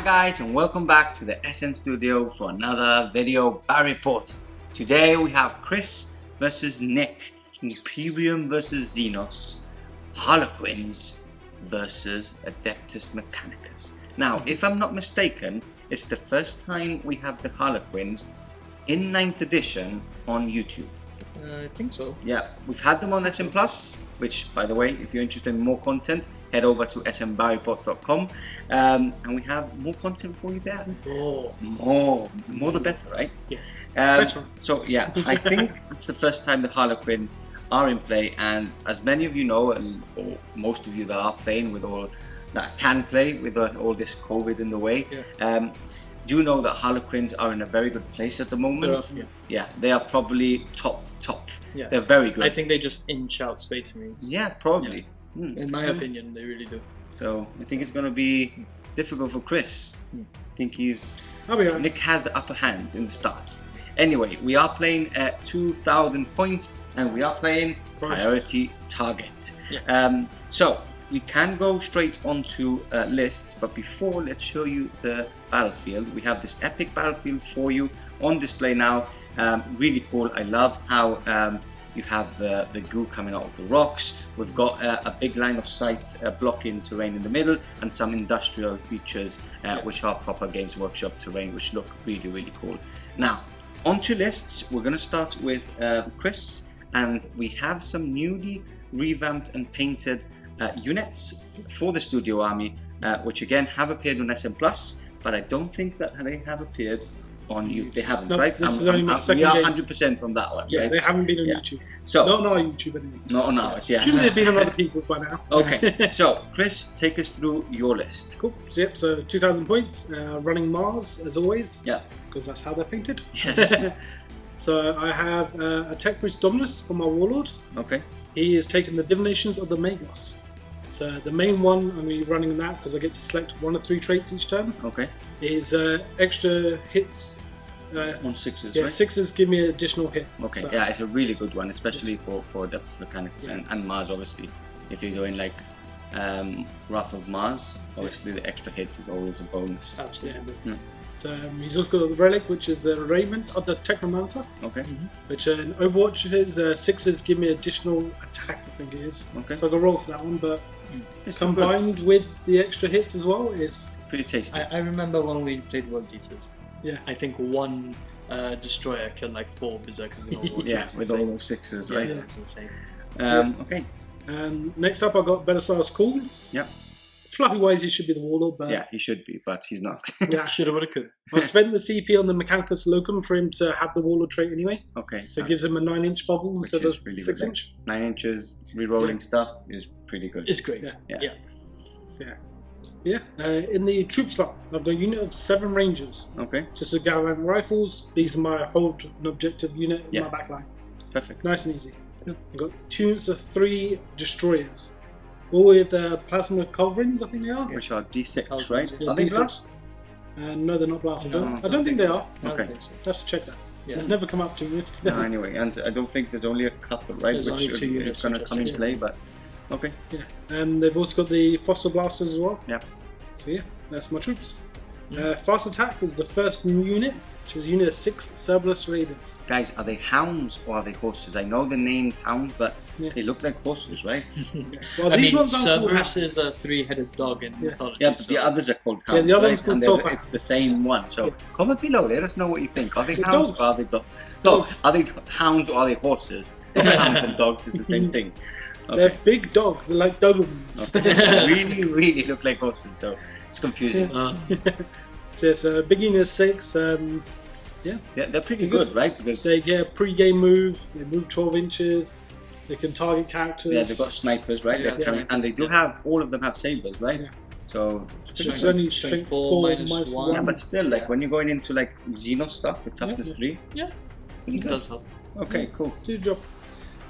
guys, and welcome back to the SN Studio for another video battle report. Today we have Chris versus Nick, Imperium versus Xenos, Harlequins versus Adeptus Mechanicus. Now, if I'm not mistaken, it's the first time we have the Harlequins in 9th edition on YouTube. I think so. Yeah, we've had them on SM Plus, which, by the way, if you're interested in more content, head over to smbarrypots.com, and we have more content for you there. More the better, right? Yes. So yeah, I think it's the first time the Harlequins are in play, and as many of you know, or most of you that are playing with all that can play with all this COVID in the way, do know that Harlequins are in a very good place at the moment. Yeah, they are probably top. Yeah. They're very good. I think they just inch out Space Marines. Yeah, probably. Yeah. In my opinion, they really do. So I think it's going to be difficult for Chris. I think Nick has the upper hand in the starts. Anyway, we are playing at 2,000 points, and we are playing priority target. Yeah. So we can go straight onto lists, but before, let's show you the battlefield. We have this epic battlefield for you on display now. Really cool. I love how you have the goo coming out of the rocks. We've got a big line of sights blocking terrain in the middle, and some industrial features which are proper Games Workshop terrain, which look really cool. Now, onto lists. We're going to start with Chris, and we have some newly revamped and painted units for the Studio Army, which again have appeared on SM Plus, but I don't think that they have appeared on YouTube. They haven't, right? This is only my second we are game. 100% on that one. Yeah, right? they haven't been on YouTube. So not on our YouTube anyway. Not on ours, yeah. Surely they've been on other people's by now. Okay, so Chris, take us through your list. Cool. So, yep, so 2,000 points, running Mars as always. Yeah. Because that's how they're painted. Yes. So I have a Tech-Bridge Dominus for my Warlord. Okay. He is taking the Divinations of the Magos. So the main one, I'm going to be running that because I get to select one of 3 traits each turn. Okay. Is extra hits. On 6s, yeah, right? 6s give me an additional hit. Okay, so. yeah, it's a really good one, especially for Adeptus Mechanicus and Mars, obviously. If you're doing like Wrath of Mars, obviously the extra hits is always a bonus. Absolutely. Yeah. So he's also got the Relic, which is the raiment of the Technomancer. Okay. Which in Overwatch his 6s give me additional attack, I think it is. Okay. So I got roll for that one, but combined with the extra hits as well is pretty tasty. I remember when we played World Eaters. Yeah. I think one destroyer killed like 4 berserkers in Overwatch. Yeah, with all those 6s, right? Yeah, it's insane. Okay. And next up I got Belisarius Cool. Yep. Fluffy wise he should be the Warlord, but yeah, he should be, but he's not. yeah, shoulda, woulda, could. I spent the CP on the Mechanicus Locum for him to have the Warlord trait anyway. Okay. So it gives him a 9-inch bubble instead of really 6-inch. 9 inches, re-rolling stuff is pretty good. It's great. Yeah. Yeah. In the troop slot, I've got a unit of 7 Rangers. Okay. Just with Galvan rifles. These are my hold and objective unit in my backline. Perfect. Nice and easy. I've got 2 units of 3 Destroyers. All with Plasma Culverins, I think they are. Which are D6, Culverins, right? Yeah, Are they D6. blast? No, they're not blast. No, I don't think they are. Okay. Have to check that. Yeah. It's never come up to me. No, anyway, and I don't think there's only a couple, right? There's only 2 units is going to come in play, but okay. Yeah. And they've also got the Fossil Blasters as well. Yeah. So yeah, that's my troops. Fast Attack is the first new unit, which is a unit of 6 Cerberus Raiders. Guys, are they hounds or are they horses? I know they're named hounds, but they look like horses, right? Well, I these mean, ones aren't called Cerberus is a 3-headed dog in mythology. Yeah, but the others are called hounds. Yeah, the other right? one's called And Soaring. it's the same one. So comment below, let us know what you think. Are they They're hounds dogs. or are they dogs? Are they hounds or are they horses? Hounds and dogs is the same thing. Okay. They're big dogs. They're like Dobermans. Okay. really look like horses, so it's confusing. So it's a big unit of 6. Yeah, they're pretty good, right? Because they get a pre-game move. They move 12 inches. They can target characters. yeah, they've got snipers, right? Yeah, and they do have, all of them have sabers, right? Yeah. So It's only strength 4 minus 1. yeah, but still, like when you're going into like Xenos stuff with toughness 3, Yeah, pretty it good. does help. Okay, cool. Do the job.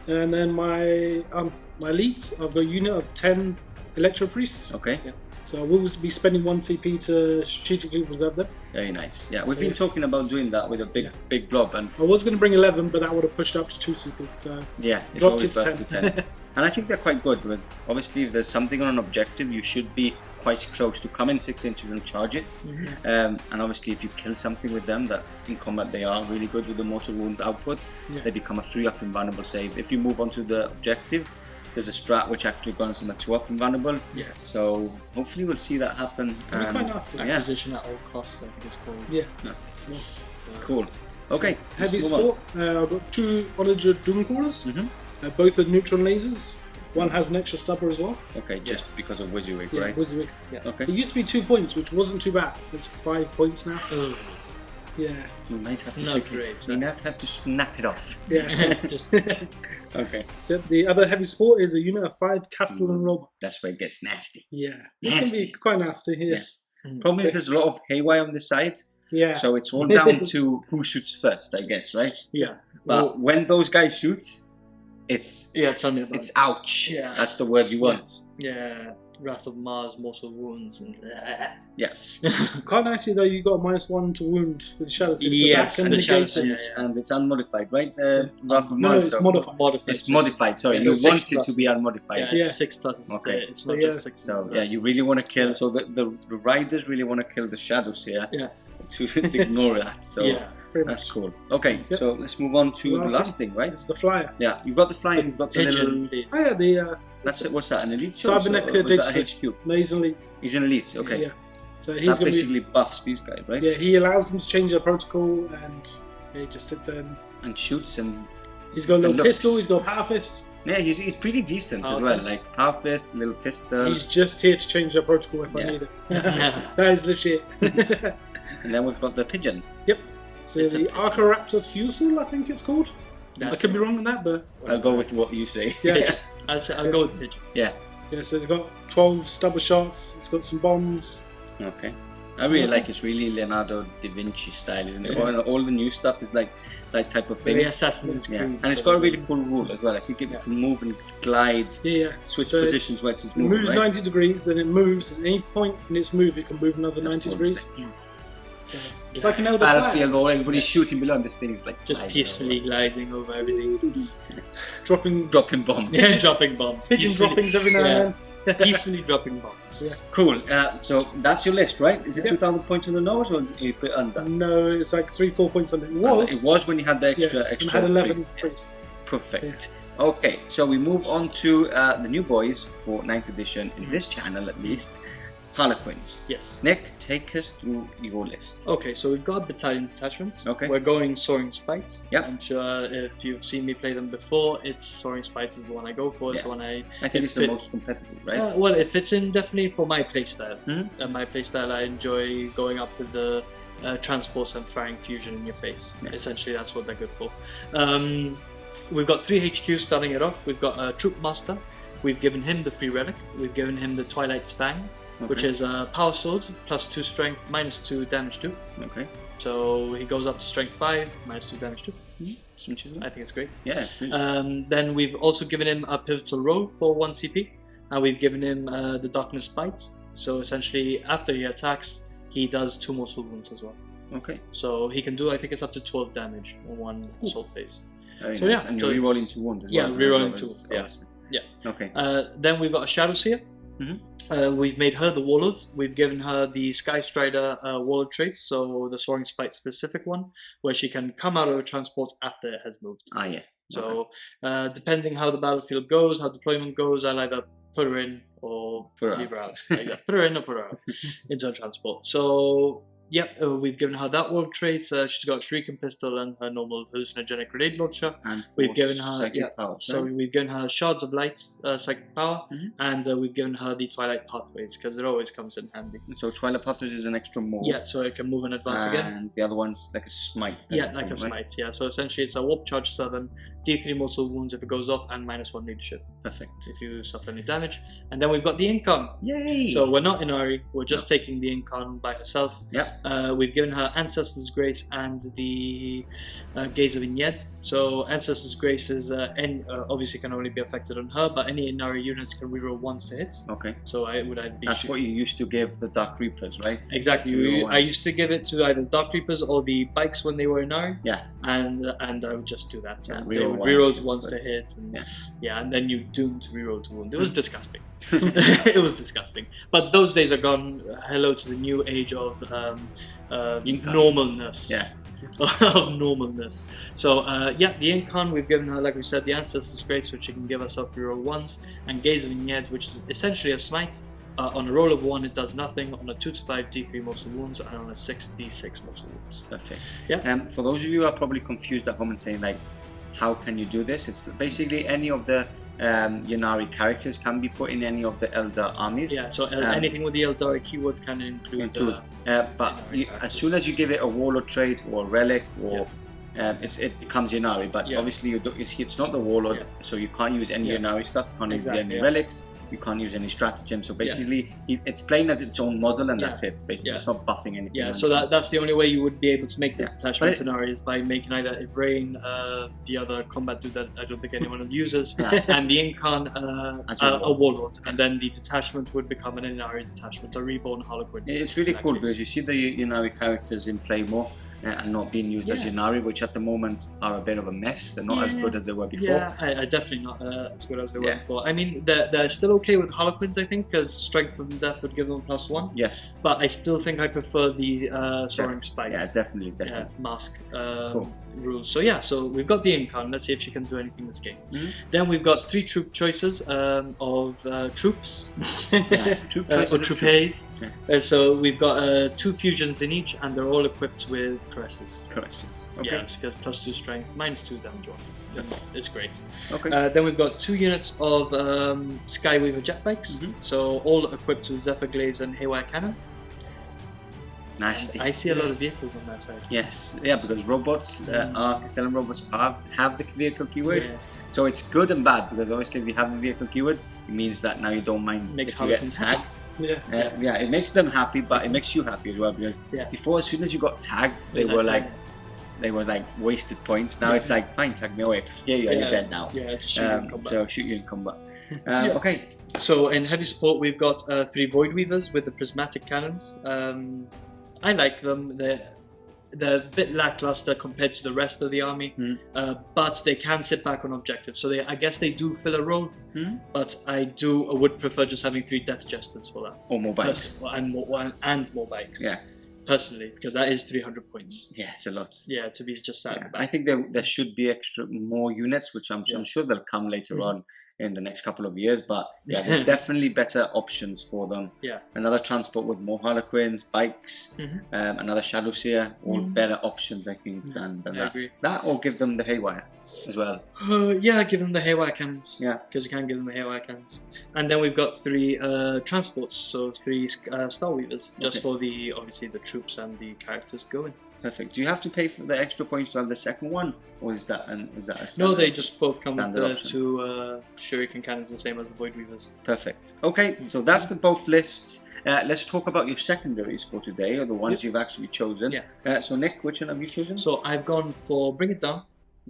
And then my elites, I've got a unit of 10 Electro Priests. Okay. Yeah. So I will be spending 1 CP to strategically preserve them. Very nice. Yeah, we've been talking about doing that with a big blob, and I was going to bring 11, but that would have pushed up to 2 CP. So yeah, it's dropped always it to worth to 10. And I think they're quite good because obviously if there's something on an objective, you should be quite close to come in 6 inches and charge it. And obviously if you kill something with them, that in combat they are really good with the mortal wound output, they become a 3-up invulnerable save. If you move on to the objective, there's a strat which actually goes on a 2-up invulnerable. Yes. So hopefully we'll see that happen. Quite nasty. Acquisition at all costs, I think it's called. Yeah. Cool. Okay. Heavy let's move on. sport. I've got 2 Onager Doomcrawlers. Both are neutral lasers. One has an extra stubber as well. Okay, just because of Wizardwig, Yeah, right? Wizardwig. Okay. It used to be 2 points, which wasn't too bad. It's 5 points now. Yeah. You might have to not take great, it. You might have to snap it off. Yeah. Just Okay. So the other heavy sport is a unit of 5 Castellan robots. That's where it gets nasty. Yeah. It can Nasty. be quite nasty, yes. Problem is there's a lot of haywire on the side, Yeah. so it's all down to who shoots first, I guess, right? yeah. But when those guys shoot, it's Tell me about it's ouch. Yeah. That's the word you want. Yeah, Wrath of Mars, Mortal Wounds, and Yeah. Quite nicely though, you got -1 to wound with Shadowseer. Yes, so that can the negate Shadowseer, it. And it's unmodified, right? Wrath of No, Mars, it's so- modified. It's modified. Sorry, Yeah, you it's want 6 it to be unmodified. Yeah, Yeah. it's 6+. Okay. It's So not yeah. just 6. So yeah, you really want to kill. So the riders really want to kill the Shadowseer. Yeah. To ignore that. So Yeah. Pretty that's much. cool. Okay, Yep. so let's move on to the Last last thing, right? It's the flyer. Yeah, you've got the flying. You've got the little. Pigeon, please. Oh yeah, the That's it. What's that? An elite? choice, or Cybernetic was that a Data. HQ? nasally. He's an elite. Okay. Yeah. So he's That gonna be. basically buffs these guys, right? Yeah, he allows them to change their protocol, and he just sits there. And And shoots and he's got a little And looks. pistol. He's got a power fist. yeah, he's pretty decent as Power well. fist. Like power fist, little pistol, He's just here to change their protocol if I Yeah. need it. That is legit. and then we've got the pigeon. Yep. So It's a the pigeon. Archoraptor Fusel, I think it's called. I could be wrong on that, but I'll go with what you say. yeah. I'll go with Pigeon. Yeah. Yeah, so it's got 12 stubber shots. It's got some bombs. Okay. I really Awesome. like it's really Leonardo da Vinci style, isn't it? Yeah. All the new stuff is like that type of thing. Very Assassin's Yeah, Creed. and it's got a really cool rule as well. I think it can move and glide, Yeah. switch So positions when it's It moving, moves right? 90 degrees, then it moves. At any point in its move, it can move another That's 90 cool, degrees. isn't it? So, it's like an elder Battlefield, flag. or everybody's shooting below, and this thing is like Just gliding peacefully gliding over everything. Dropping over. dropping bombs. Yeah, dropping bombs. pigeon Peacefully- droppings every now and then. Peacefully dropping bombs. Yeah. Cool. So that's your list, right? Is it Yep. 2,000 points on the nose, or a bit under? No, it's like 3-4 points on it. It was when you had the extra. Yeah, and extra I had 11 brief. priests. Perfect. Okay, so we move on to the new boys for 9th edition in this channel, at least. Harlequins. Yes. Nick, take us through your list. Okay, so we've got Battalion Detachment. Okay. We're going Soaring Spites. Yep. I'm sure if you've seen me play them before, it's Soaring Spites is the one I go for. It's Yeah. the one I I think it's the fit- most competitive, right? well, it fits in definitely for my playstyle. Mhm. My playstyle, I enjoy going up with the transports and firing fusion in your face. Yeah. Essentially, that's what they're good for. We've got 3 HQs starting it off. We've got a Troupe Master. We've given him the free relic. We've given him the Twilight's Fang, which Okay. is a power sword, +2 strength, -2 damage too. Okay. So he goes up to strength 5, -2 damage too. Interesting. I think it's great. Yeah. please. Then we've also given him a pivotal roll for 1 CP, and we've given him the Darkness Bite. So essentially, after he attacks, he does 2 mortal wounds as well. Okay. So he can do, I think it's up to 12 damage on 1 assault phase. Very So nice. yeah, And you're so- rerolling 2 wounds as Yeah, well. rerolling as 2, always, yeah. obviously. Yeah. Okay. Then we've got a Shadowseer. We've made her the Warlord. We've given her the Skystrider Warlord traits, so the Soaring Spite specific one, where she can come out of a transport after it has moved. Ah, yeah. So, depending how the battlefield goes, how deployment goes, I'll either put her in or Put her leave her out. out. Yeah, put her in or put her out into a transport. So, yep, we've given her that world trait. She's got a Shuriken pistol and her normal hallucinogenic grenade launcher. And We've force given her psychic powers, So right? we've given her Shards of Light, psychic power, and we've given her the Twilight Pathways because it always comes in handy. So Twilight Pathways is an extra move. Yeah, so it can move in advance again. And the other one's like a smite. type Yeah, of like a thing, right? smite. Yeah, so essentially it's a warp charge 7, D3 mortal wounds if it goes off, and -1 leadership Perfect. if you suffer any damage. And then we've got the Yncarne. Yay! So we're not Ynnead, we're just taking the Yncarne by herself. Yep. We've given her Ancestor's Grace and the Gaze of Ynnead. So Ancestor's Grace is obviously can only be affected on her, but any Ynari units can reroll once to hit. Okay. So I would either be. That's what you used to give the Dark Reapers, right? Exactly. I used to give it to either Dark Reapers or the Bikes when they were Ynari. Yeah. And I would just do that. Yeah, they would reroll once to hit, and yeah, and then you doomed to reroll to wound. It was disgusting. It was disgusting. But those days are gone. Hello to the new age of normalness. Yeah. Of normalness. So the Yncarne, we've given her, like we said, the Ancestor's Grace, which she can give herself reroll once, and Gaze of Ynnead, which is essentially a smite. On a roll of 1, it does nothing. On a 2 to 5, D3 mortal wounds, and on a 6, D6 mortal wounds. Perfect. Yeah. For those of you who are probably confused at home and saying like, how can you do this? It's basically any of the Ynari characters can be put in any of the Eldar armies. Yeah. So anything with the Aeldari keyword can include. But as soon as you give it a Warlord trait or a relic or it becomes Ynari. But obviously it's not the Warlord, so you can't use any Ynari stuff. You can't use any relics. You can't use any stratagem, so basically it's playing as its own model, and that's it. Basically, it's not buffing anything. Yeah, so that's the only way you would be able to make the detachment scenario is by making either Ivrain, the other combat dude that I don't think anyone uses, and the Yncarne, a Warlord, and then the detachment would become an Ynari detachment, a reborn Harlequin. It's really cool because you see the Ynari characters in play more. And not being used as Ynari, which at the moment are a bit of a mess. They're not as good as they were before. Yeah, I definitely not as good as they were before. I mean, they're still okay with Harlequins, I think, because Strength from Death would give them +1. Yes. But I still think I prefer the Soaring Spikes. Yeah, definitely. Masque cool. rules. So we've got the Yncarne. Let's see if she can do anything this game. Then we've got 3 troop choices of troops. Or troupes. So we've got 2 fusions in each, and they're all equipped with caresses. Okay. Yes, because +2 strength, -2 damage roll. It's great. Okay. Then we've got 2 units of Skyweaver jet bikes. So all equipped with Zephyr glaives and haywire cannons. Nasty. And I see a lot of vehicles on that side. Yes, because robots, Castellan robots have the vehicle keyword. Yes. So it's good and bad, because obviously if you have the vehicle keyword, it means that now you don't mind Makes if you get tagged. It makes them happy, but it makes you happy as well, because before, as soon as you got tagged, they were like wasted points. Now it's like, fine, tag me away. You're dead now. Yeah, just shoot you in combat. So shoot you in combat. Okay. So in heavy support, we've got 3 Void Weavers with the prismatic cannons. I like them. They're a bit lackluster compared to the rest of the army, but they can sit back on objectives. So I guess they do fill a role, but I would prefer just having 3 Death Jesters for that. Or more bikes. And more bikes. Yeah. Personally, because that is 300 points. Yeah, it's a lot. Yeah, to be just sat in the back. I think there should be more units, which I'm sure they'll come later on in the next couple of years, but there's definitely better options for them. Another transport with more Harlequins, bikes, another Shadowseer, all better options, I think, than that. Agree. That, or give them the haywire as well. Give them the haywire cannons. Yeah, because you can give them the haywire cannons. And then we've got 3 transports, so 3 Star Weavers, just for obviously the troops and the characters going. Perfect. Do you have to pay for the extra points to have the second one, or is that a standard? No, they just both come with the option? 2 Shuriken cannons, the same as the Void Weavers. Perfect. Okay, so that's the both lists. Let's talk about your secondaries for today, or the ones you've actually chosen. So Nick, which one have you chosen? So I've gone for Bring It Down.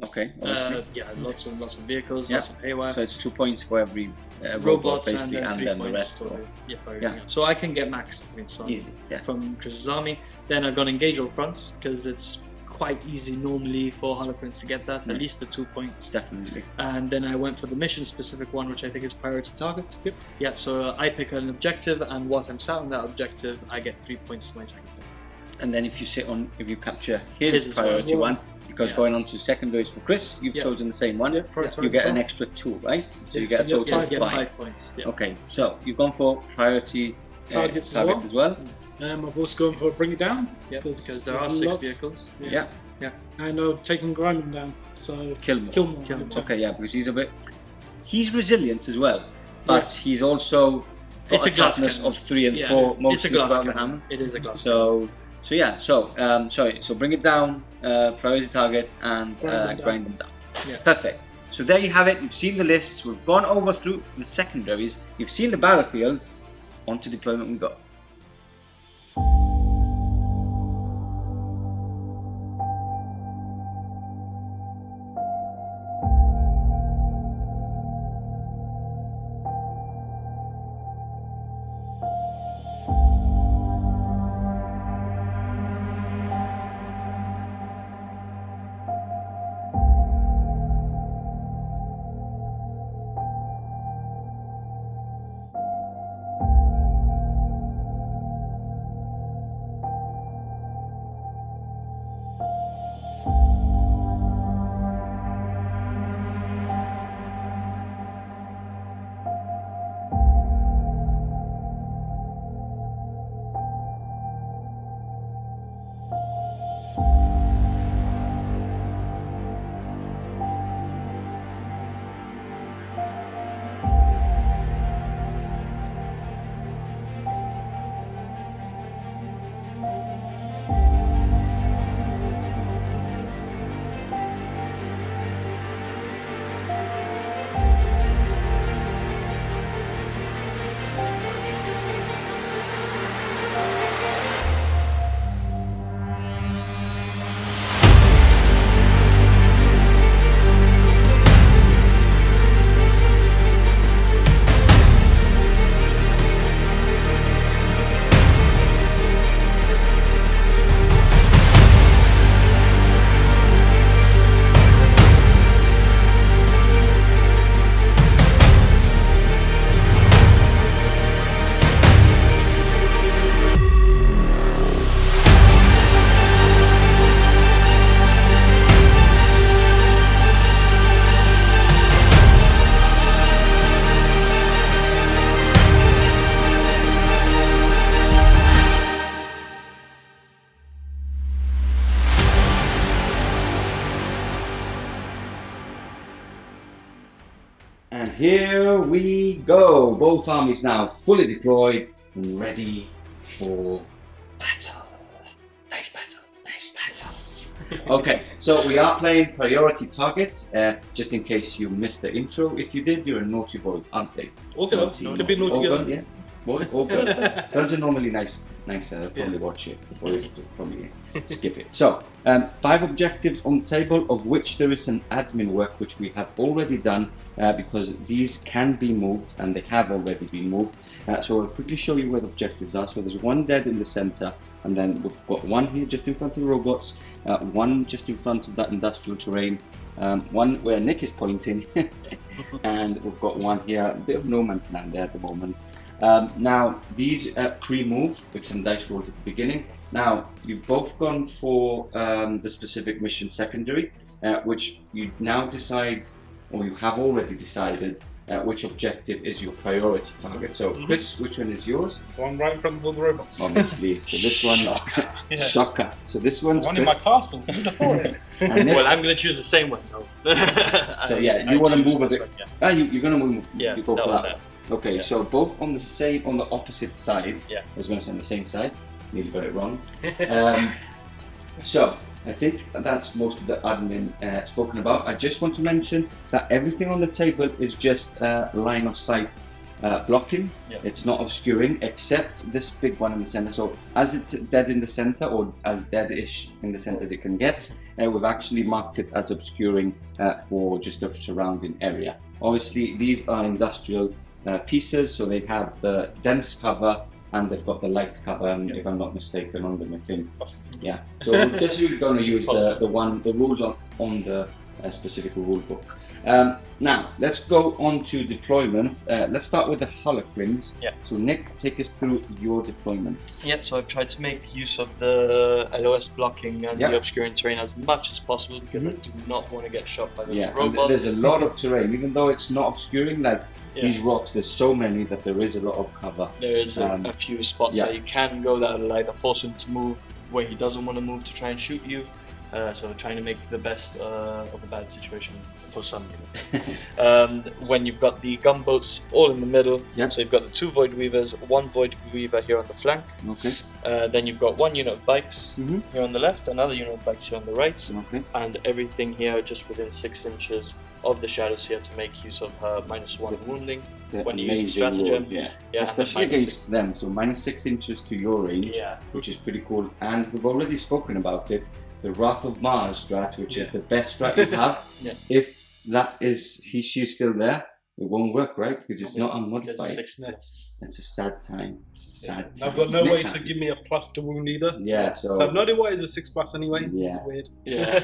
Okay. Lots of vehicles, lots of haywire. So it's 2 points for every robot basically, and then the rest. For everything else. So I can get max points on easy from Chris's army. Then I've gone Engage All Fronts, because it's quite easy normally for Harlequins to get that, at least the 2 points. Definitely. And then I went for the mission specific one, which I think is priority targets. Yeah, so I pick an objective, and once I'm sat on that objective, I get 3 points to my second turn. And then if you capture his priority one, because going on to secondaries for Chris, you've chosen the same one. You get an extra 2, right? So you get a total of 5 points. Okay, so you've gone for priority target as well. I've also gone for Bring It Down. Because there are 6 vehicles. Yeah. And I've taken Grinding Down. So Kill him. Okay, because he's resilient as well, but he's also got a toughness of 3 and 4 mostly throughout the hammer. It is a glass So Bring It Down, priority targets, and grind them down. Perfect. So there you have it. You've seen the lists. We've gone over through the secondaries. You've seen the battlefield. On to deployment we go. we go. Both armies now fully deployed and ready for battle. Nice battle. Nice battle. Okay, so we are playing priority targets. Just in case you missed the intro, if you did, you're a naughty boy, aren't they? All good. Could be naughty girl. Yeah. All good. Those are normally nice. Probably watch it, or probably skip it. So, 5 objectives on the table, of which there is some admin work which we have already done because these can be moved and they have already been moved. So I'll quickly show you where the objectives are. So there's one dead in the center, and then we've got one here just in front of the robots, one just in front of that industrial terrain, one where Nick is pointing, and we've got one here, a bit of no man's land there at the moment. Now these pre-move with some dice rolls at the beginning. Now you've both gone for the specific mission secondary, which you now decide, or you have already decided, which objective is your priority target. So Chris, which one is yours? The one right in front of all the robots. Obviously. So this one's Shocker. So this one's one Chris. in my castle. Who'd have thought it? Well, I'm going to choose the same one. No. So yeah, you want to move a bit. You're going to move. Yeah, you go for that one. Okay, yeah. so both on the opposite side. Yeah. I was going to say on the same side. Nearly got it wrong. So I think that's most of the admin spoken about. I just want to mention that everything on the table is just line of sight blocking. Yeah. It's not obscuring, except this big one in the center. So as it's dead in the center, or as dead-ish in the center as it can get, we've actually marked it as obscuring for just the surrounding area. Obviously, these are industrial pieces, so they have the dense cover and they've got the light cover, if I'm not mistaken, on them, I think. Yeah. So we're just going to use the rules on the specific rule book. Now let's go on to deployments. Let's start with the Harlequins. Yeah. So Nick, take us through your deployments. Yeah, so I've tried to make use of the LOS blocking and the obscuring terrain as much as possible, because I do not want to get shot by those robots. There's a lot of terrain, even though it's not obscuring. Like these rocks, there's so many that there is a lot of cover. There is a few spots that you can go that will either force him to move where he doesn't want to move to try and shoot you. So trying to make the best of a bad situation for some units. When you've got the gunboats all in the middle, so you've got the 2 Void Weavers, 1 Void Weaver here on the flank. Okay. Then you've got 1 unit of bikes here on the left, another unit of bikes here on the right, and everything here just within 6 inches of the Shadowseer to make use of her -1 wounding when you use the Stratagem. Especially against them. So -6 inches to your range, which is pretty cool. And we've already spoken about it. The Wrath of Mars strat, which is the best strat you have. If that is she's still there, it won't work, right? Because it's not unmodified. It's a sad time. Sad time. I've got no way to give me a plus to wound either. Yeah, so I've no idea why it's a 6+ anyway. Yeah. It's weird. Yeah.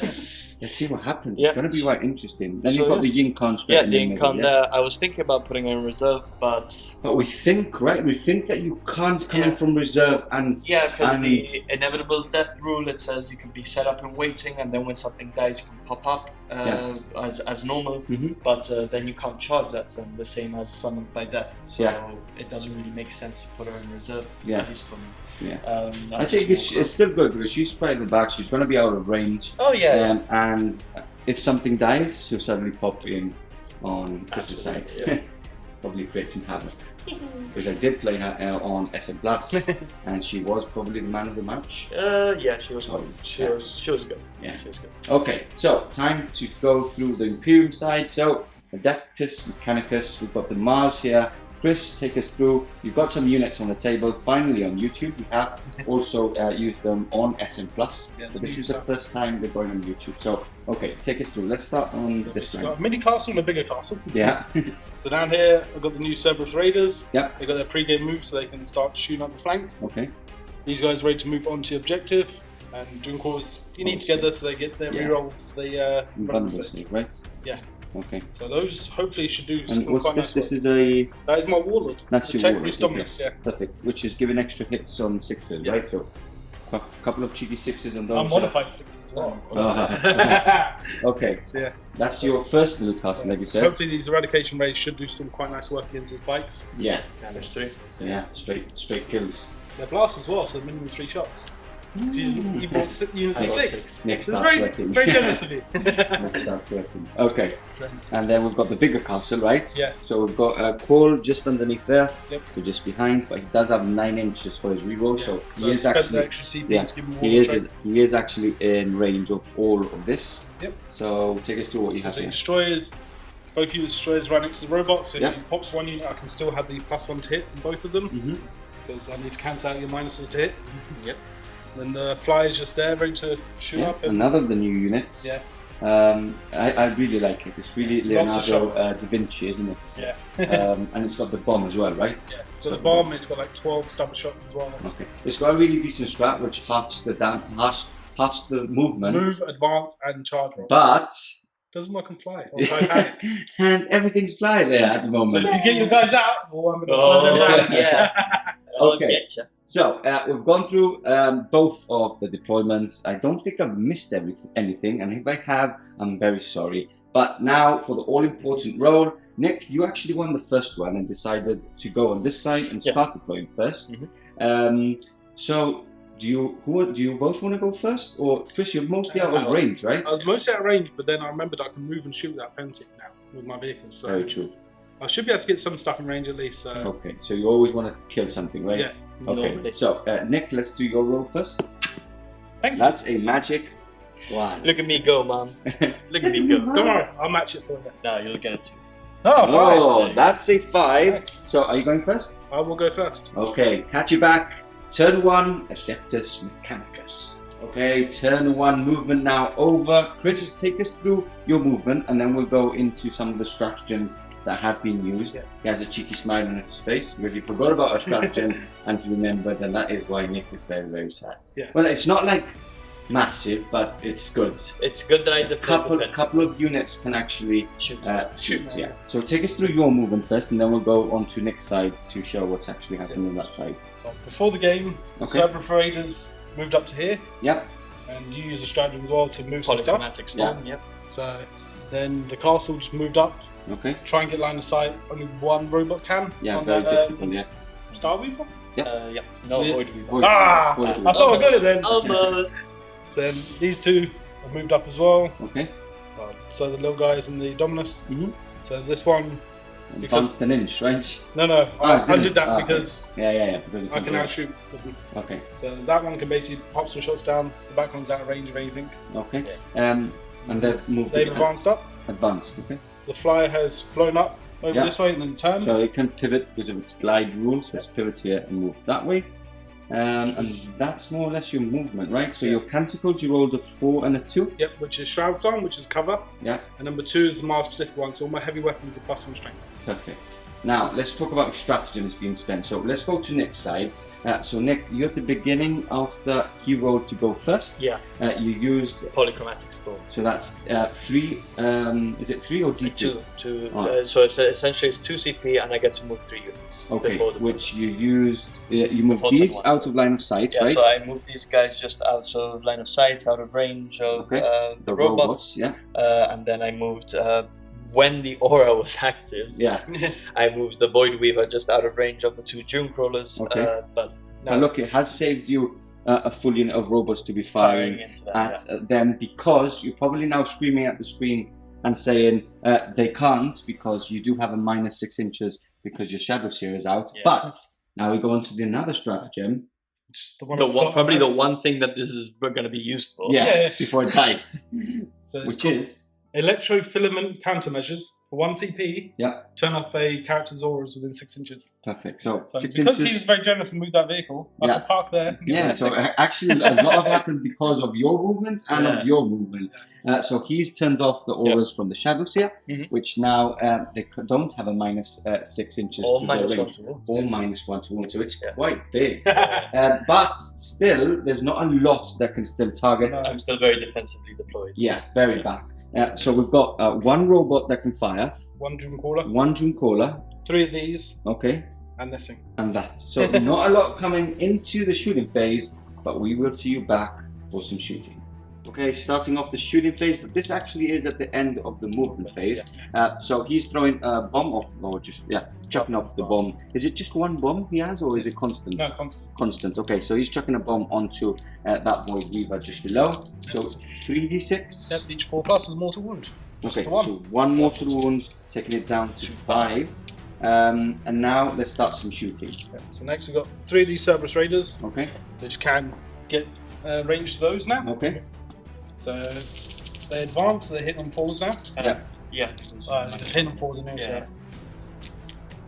Let's see what happens. It's going to be quite interesting. Then you've got the Yncarne straight the Yncarne there. I was thinking about putting her in reserve, but we think, right? We think that you can't come in from reserve and because the inevitable death rule, it says you can be set up and waiting, and then when something dies, you can pop up as normal. But then you can't charge that turn, the same as summoned by death. So it doesn't really make sense to put her in reserve. At least for me. I think it's still good because she's spread the back. She's going to be out of range. And if something dies, she'll suddenly pop in on Chris's side. Probably create some havoc. Because I did play her on SM Plus, and she was probably the man of the match. She was good. She was good. Yeah. She was good. Okay, so time to go through the Imperium side. So Adeptus Mechanicus, we've got the Mars here. Chris, take us through. You've got some units on the table, finally on YouTube. We have also used them on SM Plus, but this is the first time they're going on YouTube. So, okay, take us through. Let's start on this one. Got a mini castle and a bigger castle. Yeah. So down here, I've got the new Cerberus Raiders. Yep. They've got their pre-game move so they can start shooting up the flank. Okay. These guys are ready to move on to the objective and doing cause you need together so they get their reroll. Invulnerability, right? Yeah. Okay. So those hopefully should do and what's quite this? nice this is a... That is my Warlord. That's your Warlord. Dominus, Perfect. Which is giving extra hits on 6s, right? So a couple of cheeky 6s on those. I'm modified 6s as well. So. Okay. So that's your first little castle, like you said. Hopefully these eradication raids should do some quite nice work against his bikes. Yeah. Damage 3. Yeah, straight kills. They're blast as well, so minimum 3 shots. You bought unit I got C6. Nick This is starts sweating. very generous of you. Nick starts sweating. Okay. And then we've got the bigger castle, right? Yeah. So we've got Cole just underneath there. Yep. So just behind, but he does have 9 inches for his reroll, so he is spend actually the extra CP to give him he is actually in range of all of this. Yep. So take us through what you have So here. destroyers, both unit destroyers right next to the robots. So Yep. if he pops one unit, I can still have the +1 to hit in both of them. Mm-hmm. Because I need to cancel out your minuses to hit. Yep. Then the fly is just there, ready to shoot Yeah, up. And another of the new units. Yeah. I really like it. It's really Lots of Leonardo shots. da Vinci, isn't it? yeah. And it's got the bomb as well, right? Yeah. So the bomb, it's got like 12 stubber shots as well. Okay. It's got a really decent strat, which halves the movement. Move, advance, and charge rolls. But Doesn't work on fly. Or Titanic. and everything's fly there at the So moment. if you get your guys out, well, I'm going to slow them down. yeah. Okay. I'll get you. So we've gone through both of the deployments. I don't think I've missed anything, and if I have, I'm very sorry. But now for the all-important role, Nick, you actually won the first one and decided to go on this side and start deploying first. Mm-hmm. So do you both want to go first, or Chris? You're mostly out of range, right? I was mostly out of range, but then I remembered I can move and shoot without penalty now with my vehicle. So Very true. I should be able to get some stuff in range at least. So. Okay, so you always want to kill something, right? Yeah. Okay, Normally. so Nick, let's do your roll first. Thank you. That's a magic one. Look at me go, Mom. Look at me go. Don't worry, I'll match it for you. No, you'll get it too. Oh, Five. that's a 5. Nice. So are you going first? I will go first. Okay, catch you back. Turn 1, Adeptus Mechanicus. Okay, turn 1 movement now over. Chris, take us through your movement, and then we'll go into some of the stratagems that have been used. Yeah. He has a cheeky smile on his face because he forgot about a stratagem and he remembered, and that is why Nick is very, very sad. Yeah. Well, it's not like massive, but it's good. It's good that I A couple of units can actually shoot. shoot. Yeah. So take us through your movement first, and then we'll go on to Nick's side to show what's actually happening on that side. Well, before the game, Okay. Serpent Raiders moved up to here, Yep. and you use the stratagem as well to move some stuff. Polychromatic storm. Yep. So then the castle just moved up. Okay. Try and get line of sight. Only one robot can. Yeah, on very that, difficult. Yeah. Star Weaver? Yeah. No, Yeah. Void Weaver. Void- Ah! Void I thought I got it then. Almost. So then these two have moved up as well. Okay. So the little guys and the Dominus. Mhm. So this one, Advanced an inch, right? no, I did that Ah, because Yeah. Because I can now shoot with them. Okay. So that one can basically pop some shots down. The back one's out of range of anything. Okay. And they've moved. They've advanced up. Advanced. Okay. The flyer has flown up over Yeah. this way and then turned. So it can pivot because of its glide rule. So it's pivot here and move that way. And that's more or less your movement, right? So your canticles, you rolled a 4 and a 2. Yep, which is Shroud Song, which is cover. Yeah. And number 2 is the Mars specific one. So all my heavy weapons are +1 strength. Perfect. Now let's talk about stratagems being spent. So let's go to Nick's side. So Nick, you at the beginning after he rolled to go first. Yeah. You used. Polychromatic storm. So that's 3. Is it 3 or D2? Two. Oh. So it's essentially it's 2 CP, and I get to move 3 units. Okay. Before the Which you used. You moved Before these turn 1. out of line of sight, Yeah, right? so I moved these guys just out of line of sight, out of range of Okay. the robots. Yeah. And then I moved, when the aura was active, Yeah. I moved the Void Weaver just out of range of the 2 June Crawlers. Okay. But Now look, it has saved you a full unit of robots to be firing into that. at them, because you're probably now screaming at the screen and saying they can't, because you do have a -6 inches because your Shadowseer is out. Yeah. But now we go on to another stratagem. The one The I one, forgot probably about. the one thing that this is going to be used for. Yeah, before it dies. So it's Which called is? Electrofilament countermeasures. For 1 CP, Yeah, turn off a character's auras within 6 inches. perfect. So, So 6 because inches. he was very generous and moved that vehicle, I Yeah. could park there. and get Yeah, that so 6. actually a lot have happened because of your movement and Yeah. of your movement. So he's turned off the auras from the Shadowseer, Mhm. which now they don't have a -6 inches Or to their -1 range. to wound. Or -1 to wound, so it's Yeah. quite big. But still, there's not a lot that can still target. No. I'm still very defensively deployed. Yeah, very back. So we've got 1 robot that can fire, 1 Doom Caller, 1 Doom Caller, 3 of these, okay, and this thing. and that. So not a lot coming into the shooting phase, but we will see you back for some shooting. Okay, starting off the shooting phase, but this actually is at the end of the movement phase. So he's throwing a bomb off, or just, chucking off the bomb. Is it just one bomb he has, or is it constant? No, constant. Constant, okay, so he's chucking a bomb onto that Void Weaver just below. So 3d6? Yep, each 4+ is a mortal wound. Okay, so 1 mortal wound, taking it down to 5. And now let's start some shooting. Yep. So next we've got 3 of these Cerberus Raiders, Okay. which can get range to those now. Okay. So they advance, they hit on 4s now. Yeah. They hit on 4s and yeah.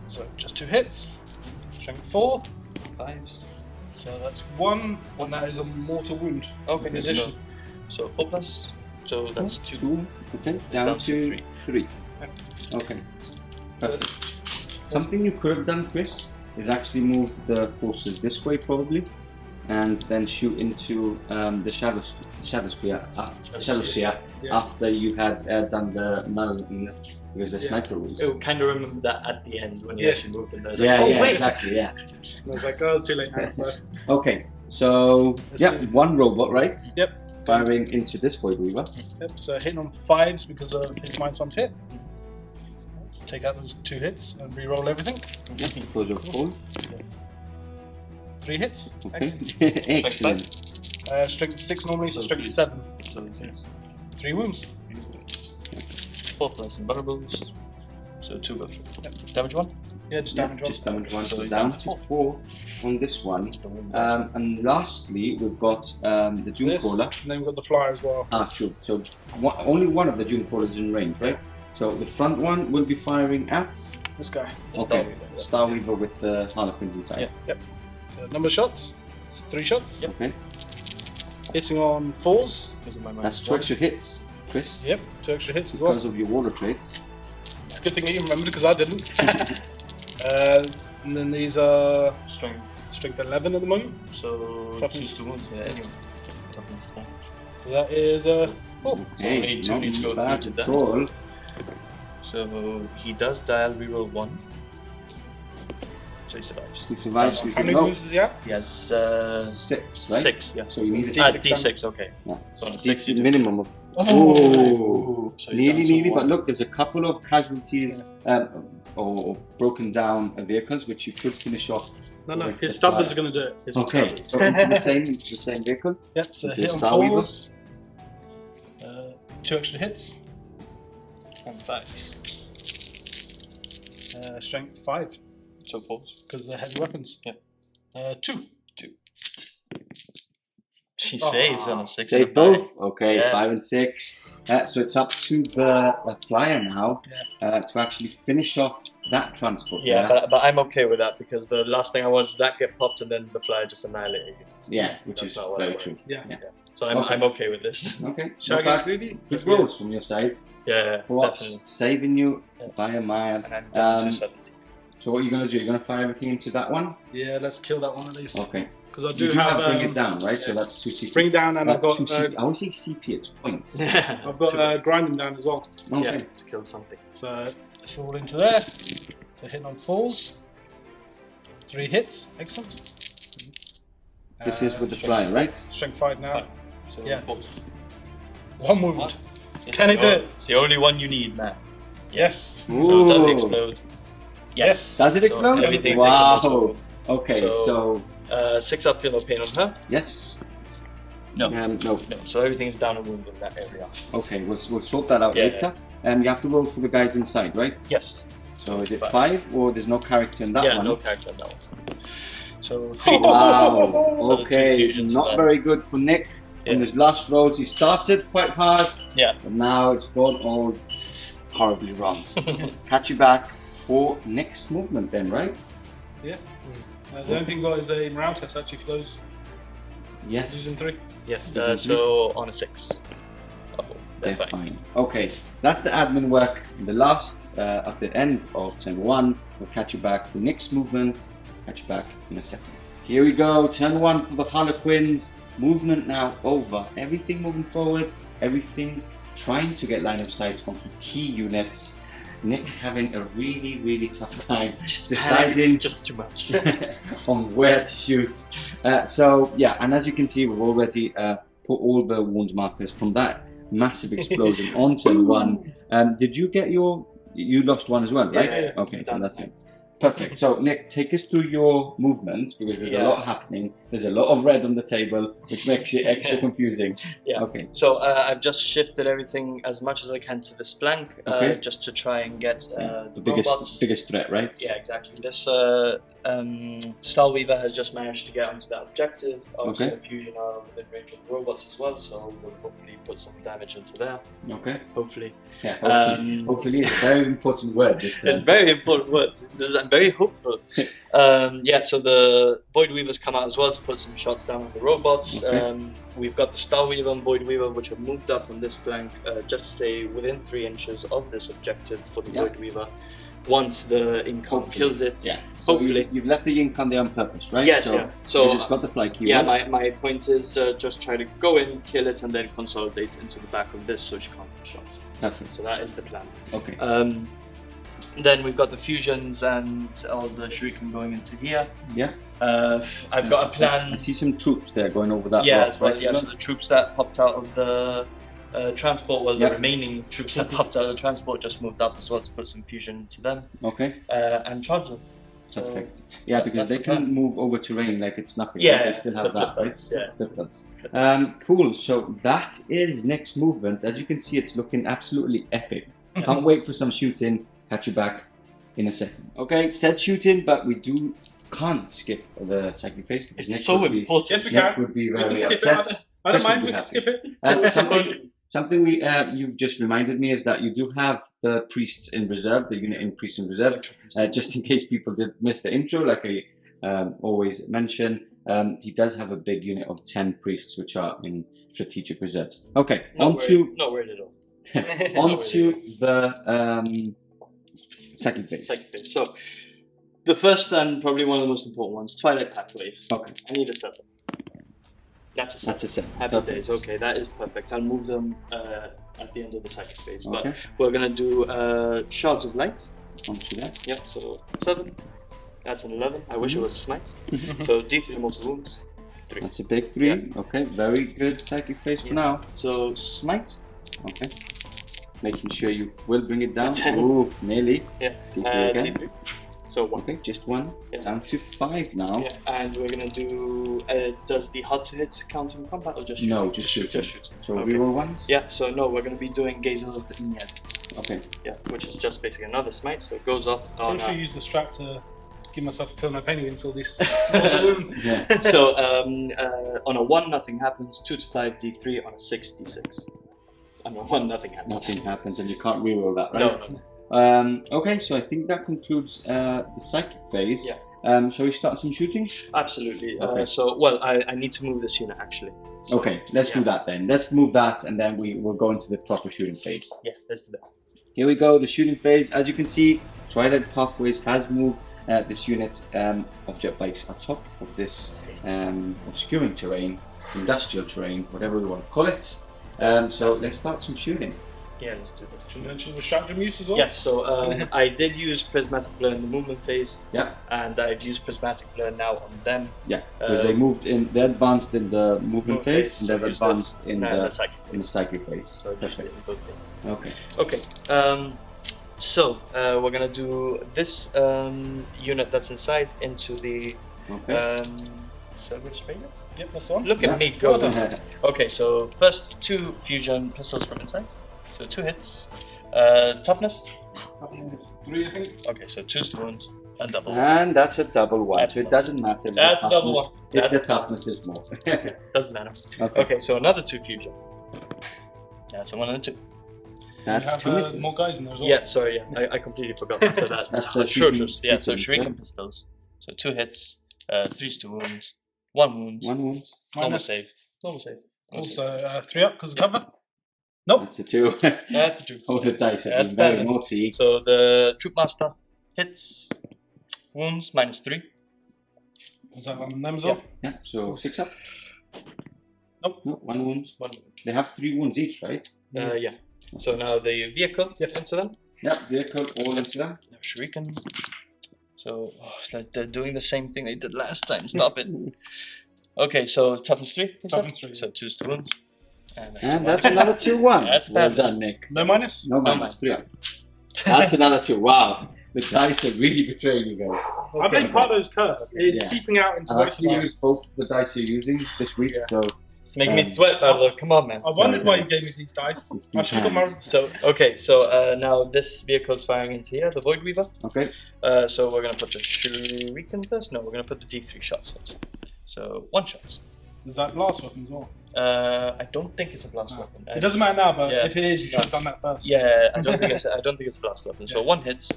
So just 2 hits. Strength 4. 5s. So that's 1, and that is a mortal wound. Okay, in addition. So 4+. So that's 2. Okay, down to 3. Okay. Perfect. Something you could have done, Chris, is actually move the forces this way probably, and then shoot into the Shadowseer after you had done the null because the sniper rules. I kind of remember that at the end when you actually moved in there. Exactly. I was like, oh, it's too late now. So. Okay, so one robot, right? Yep. Firing into this Void Weaver. Yep. So hitting on 5s because of his -1 hit. Take out those 2 hits and re-roll everything. Close your call. 3 hits. Okay. Excellent. Strength 6 normally, so strength 7. 3 wounds. 4+ invulnerables. So 2 buffs. Yep. Damage 1? Yeah, just damage 1. Just damage 1. So So he's down to 4 on this one. And lastly, we've got the Doomcaller. And then we've got the flyer as well. Ah, true. So only one of the Doomcallers is in range, right? So the front one will be firing at This guy. okay, Starweaver with the Harlequins inside. Yep. So number of shots. It's 3 shots. Yep. Okay. Hitting on 4s. That's 2 extra hits, Chris. Yep. 2 extra hits as well. Because of your Warlord traits. Good thing you remembered because I didn't. And then these are strength 11 at the moment. So Toughness. 2 wounds. Yeah. Anyway. So that is 4. Hey, So need to go bad through at to all. So he does dial reroll 1. So he survives. He survives. How many wounds does he have? He has 6, right? 6, yeah. So you need D6, okay. Yeah. So on a 6 you do minimum of. Oh! So he's down to Nearly. 1. But look, there's a couple of casualties or broken down vehicles which you could finish off. No, his stubbers are going to do it. Okay, so into the same vehicle. Yep, so Into hit on Starweaver. 4s. 2 extra hits. And 5s. Strength 5. So 4s. Because they're heavy weapons. Yeah. 2. She saves on a 6 Save and a 5. both. Okay, Yeah. 5 and 6. So it's up to the flyer now to actually finish off that transport. Yeah, but I'm okay with that because the last thing I want is that get popped and then the flyer just annihilated. Yeah, which That's is not what I very want. true. Yeah. So I'm okay with this. Okay. Shall I Not get bad. 3D? Good rolls from your side. Yeah, For what's definitely. saving you by a mile. And I'm down to 70. So what are you going to do? You're going to fire everything into that one? Yeah, let's kill that one at least. Okay. Because I You do have bring it down, right? So that's 2 CP. bring down, and I've got 2 CP. I always say CP, it's points. Yeah. I've got grinding down as well. Okay. Yeah, to kill something. So it's all into there. So hitting on 4s. 3 hits. Excellent. This is with the flyer, right? Strength 5 now. So Yeah. 4s. 1 wound. What? Can it do it? It's the only one you need, man. Yes. So does it Ooh. explode? Yes. Does it So explode? everything Wow. takes a mortal Okay, so 6 up, feel no pain on her. yes. No. No. No, so everything's down a wound in that area. Okay, we'll sort that out Yeah. later. You have to roll for the guys inside, right? Yes. So is it 5. 5 or there's no character in that Yeah, one? no character in that one. So 3 Wow. So the 2 Okay, fusions not there. very good for Nick. In Yeah. his last rolls, he started quite hard, Yeah. but now it's gone all horribly wrong. Catch you back for next movement then, right? Yeah. The only thing got is a morale test actually for those Yes. using 3. Yeah, so on a 6. They're fine. Okay, that's the admin work. The last, at the end of turn 1, we'll catch you back for next movement. Catch you back in a second. Here we go, turn 1 for the Harlequins. Movement now over. Everything moving forward, everything trying to get line of sight onto key units. Nick having a really tough time deciding It's just too much. on where to shoot. So yeah, and as you can see, we've already put all the wound markers from that massive explosion on turn 1. Did you get your... You lost one as well, right? Yeah, okay, so that's it. Perfect. So Nick, take us through your movement, because there's a lot happening. There's a lot of red on the table, which makes it extra confusing. Yeah. Okay. So I've just shifted everything as much as I can to this flank, just to try and get the biggest threat, right? Yeah, exactly. This Star Weaver has just managed to get onto that objective. Also, the Fusion are within range of the robots as well, so we'll hopefully put some damage into there. Okay. Hopefully. Yeah. Hopefully. Hopefully, it's a very important word this time. It's a very important word. I'm very hopeful. Yeah, so the Void Weavers come out as well to put some shots down on the robots. We've got the Star Weaver and Void Weaver, which have moved up on this flank just to stay within 3 inches of this objective for the Void Weaver. Once the Yncarne kills it, so hopefully. You've left the Yncarne there on purpose, right? Yes, So you just got the fly key. Yeah, my point is just try to go in, kill it, and then consolidate into the back of this so she can't get shot. Perfect. So that is the plan. Okay. Then we've got the fusions and all the Shuriken going into here. Yeah. I've got a plan. I see some troops there going over that. Yeah, as well. Yeah, so the troops that popped out of the transport, well, the remaining troops that popped out of the transport just moved up as well to put some fusion to them. Okay. And charge them. Perfect. Yeah, because they can move over terrain like it's nothing. Yeah, they still have that, right? Yeah. Cool. So that is next movement. As you can see, it's looking absolutely epic. Can't wait for some shooting. Catch you back in a second. Okay, said shooting, but we can't skip the second phase. It's so important. Yes, we can. Would be very upset. I don't mind. We can skip it. Something you've just reminded me is that you do have the priests in reserve, the unit in priests in reserve, just in case people did miss the intro, like I always mention. He does have a big unit of 10 priests, which are in strategic reserves. Okay, not worried at all. On to the second phase. So, the first and probably one of the most important ones, Twilight Pathways. Okay. I need a setup. That's a set. That's a set. Happy days. Okay, that is perfect. I'll move them at the end of the second phase. But we're gonna do Shards of Light. Onto that. Yep. So 7. That's an 11. I wish it was a smite. So D3 mortal wounds. 3. That's a big 3. Yeah. Okay. Very good psychic phase for now. So smite. Okay. Making sure you will bring it down. Ooh, nearly. Yeah. D3 again. D3. So 1. Okay, just 1. Yeah. Down to 5 now. Yeah. And we're gonna do. Does the hard to hit count in combat or just shoot? No, just shoot. So reroll ones. Yeah. So no, we're gonna be doing Gaze of the Ynnead. Okay. Yeah, which is just basically another smite. So it goes off. I should use the strat to give myself a fill my penny against all these wounds. Yeah. So on a 1, nothing happens. 2 to 5, D3. On a 6, D6. On a 1, nothing happens. Nothing happens, and you can't reroll that, right? No. Okay, so I think that concludes the psychic phase. Yeah. Shall we start some shooting? Absolutely. Okay. I need to move this unit actually. So, okay, let's do that then. Let's move that, and then we'll go into the proper shooting phase. Yeah, let's do that. Here we go, the shooting phase. As you can see, Twilight Pathways has moved this unit of jet bikes atop of this obscuring terrain, industrial terrain, whatever we want to call it. So let's start some shooting. Yeah, let's do this. Should we mention the stratagem use as well? Yes, so I did use Prismatic Blur in the movement phase. Yeah. And I've used Prismatic Blur now on them. Yeah, because they moved in, they advanced in the movement phase, and they've advanced in the psychic phase. So perfect. In both phases. Okay. Okay. So we're gonna do this unit that's inside into the Silver Raiders? Yep, that's the one. Look at me go. Okay, so first 2 fusion pistols from inside. So 2 hits. Toughness? Toughness 3, I think. Okay, so 2 wounds and double. And that's a double 1, so it doesn't matter. That's a double 1. If the toughness is more. Doesn't matter. Okay. Okay, so another 2 fusion. That's a 1 and a 2. That's you have more guys in there as well. Yeah, sorry, yeah. I completely forgot after that. That's the Shuriken. Yeah, so Shuriken pistols. So 2 hits, 3 2 wounds, 1 wound. 1 wound. Normal save. Normal save. Also 3 up because of cover. Nope. That's a 2. That's a 2. All the dice have That's been very bad. naughty. So the Troupe Master hits, wounds -3. Was that on them as well? Yeah, so 6 up. Nope. No, 1 wound. 1 wound. They have 3 wounds each, right? Yeah. So now the vehicle into them. Yeah, vehicle all into them. No, Shuriken. So they're doing the same thing they did last time. Stop it. Okay, so toughness 3. Toughness 3. So 2 wounds. And that's another 2-1. That's well bad. done, Nick. No minus? No minus. 3 up. That's another 2. Wow. The dice are really betraying you guys. I think part of those curse is Yeah. seeping out into I've most of actually us. used both the dice you're using this week, so It's making me sweat, Bardo. Come on, man. I wondered why you gave me these dice. I should have got my... So, okay, now this vehicle's firing into here, the Void Weaver. okay. So we're going to put the Shuriken first? No, we're going to put the D3 shots first. So, 1 shot. Is that blast weapon as well? I don't think it's a blast weapon. It doesn't matter now, but Yeah. if it is, you should have done that first. Yeah, I don't think it's a blast weapon. So 1 hits.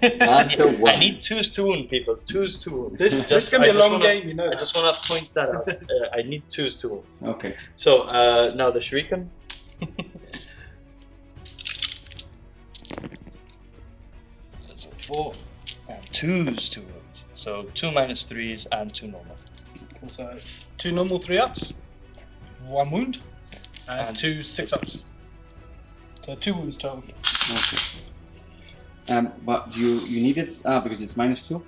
That's a 1. I need 2s to wound, people. 2s to wound. This is going to be a long game, you know. I just want to point that out. I need 2s to wound. Okay. So now the Shuriken. So 4 and 2s to wounds. So 2 minus 3s and 2 normal. So 2 normal 3-ups, 1 wound, and 2 6-ups. So 2 wounds total. Okay. But you needed because it's -2.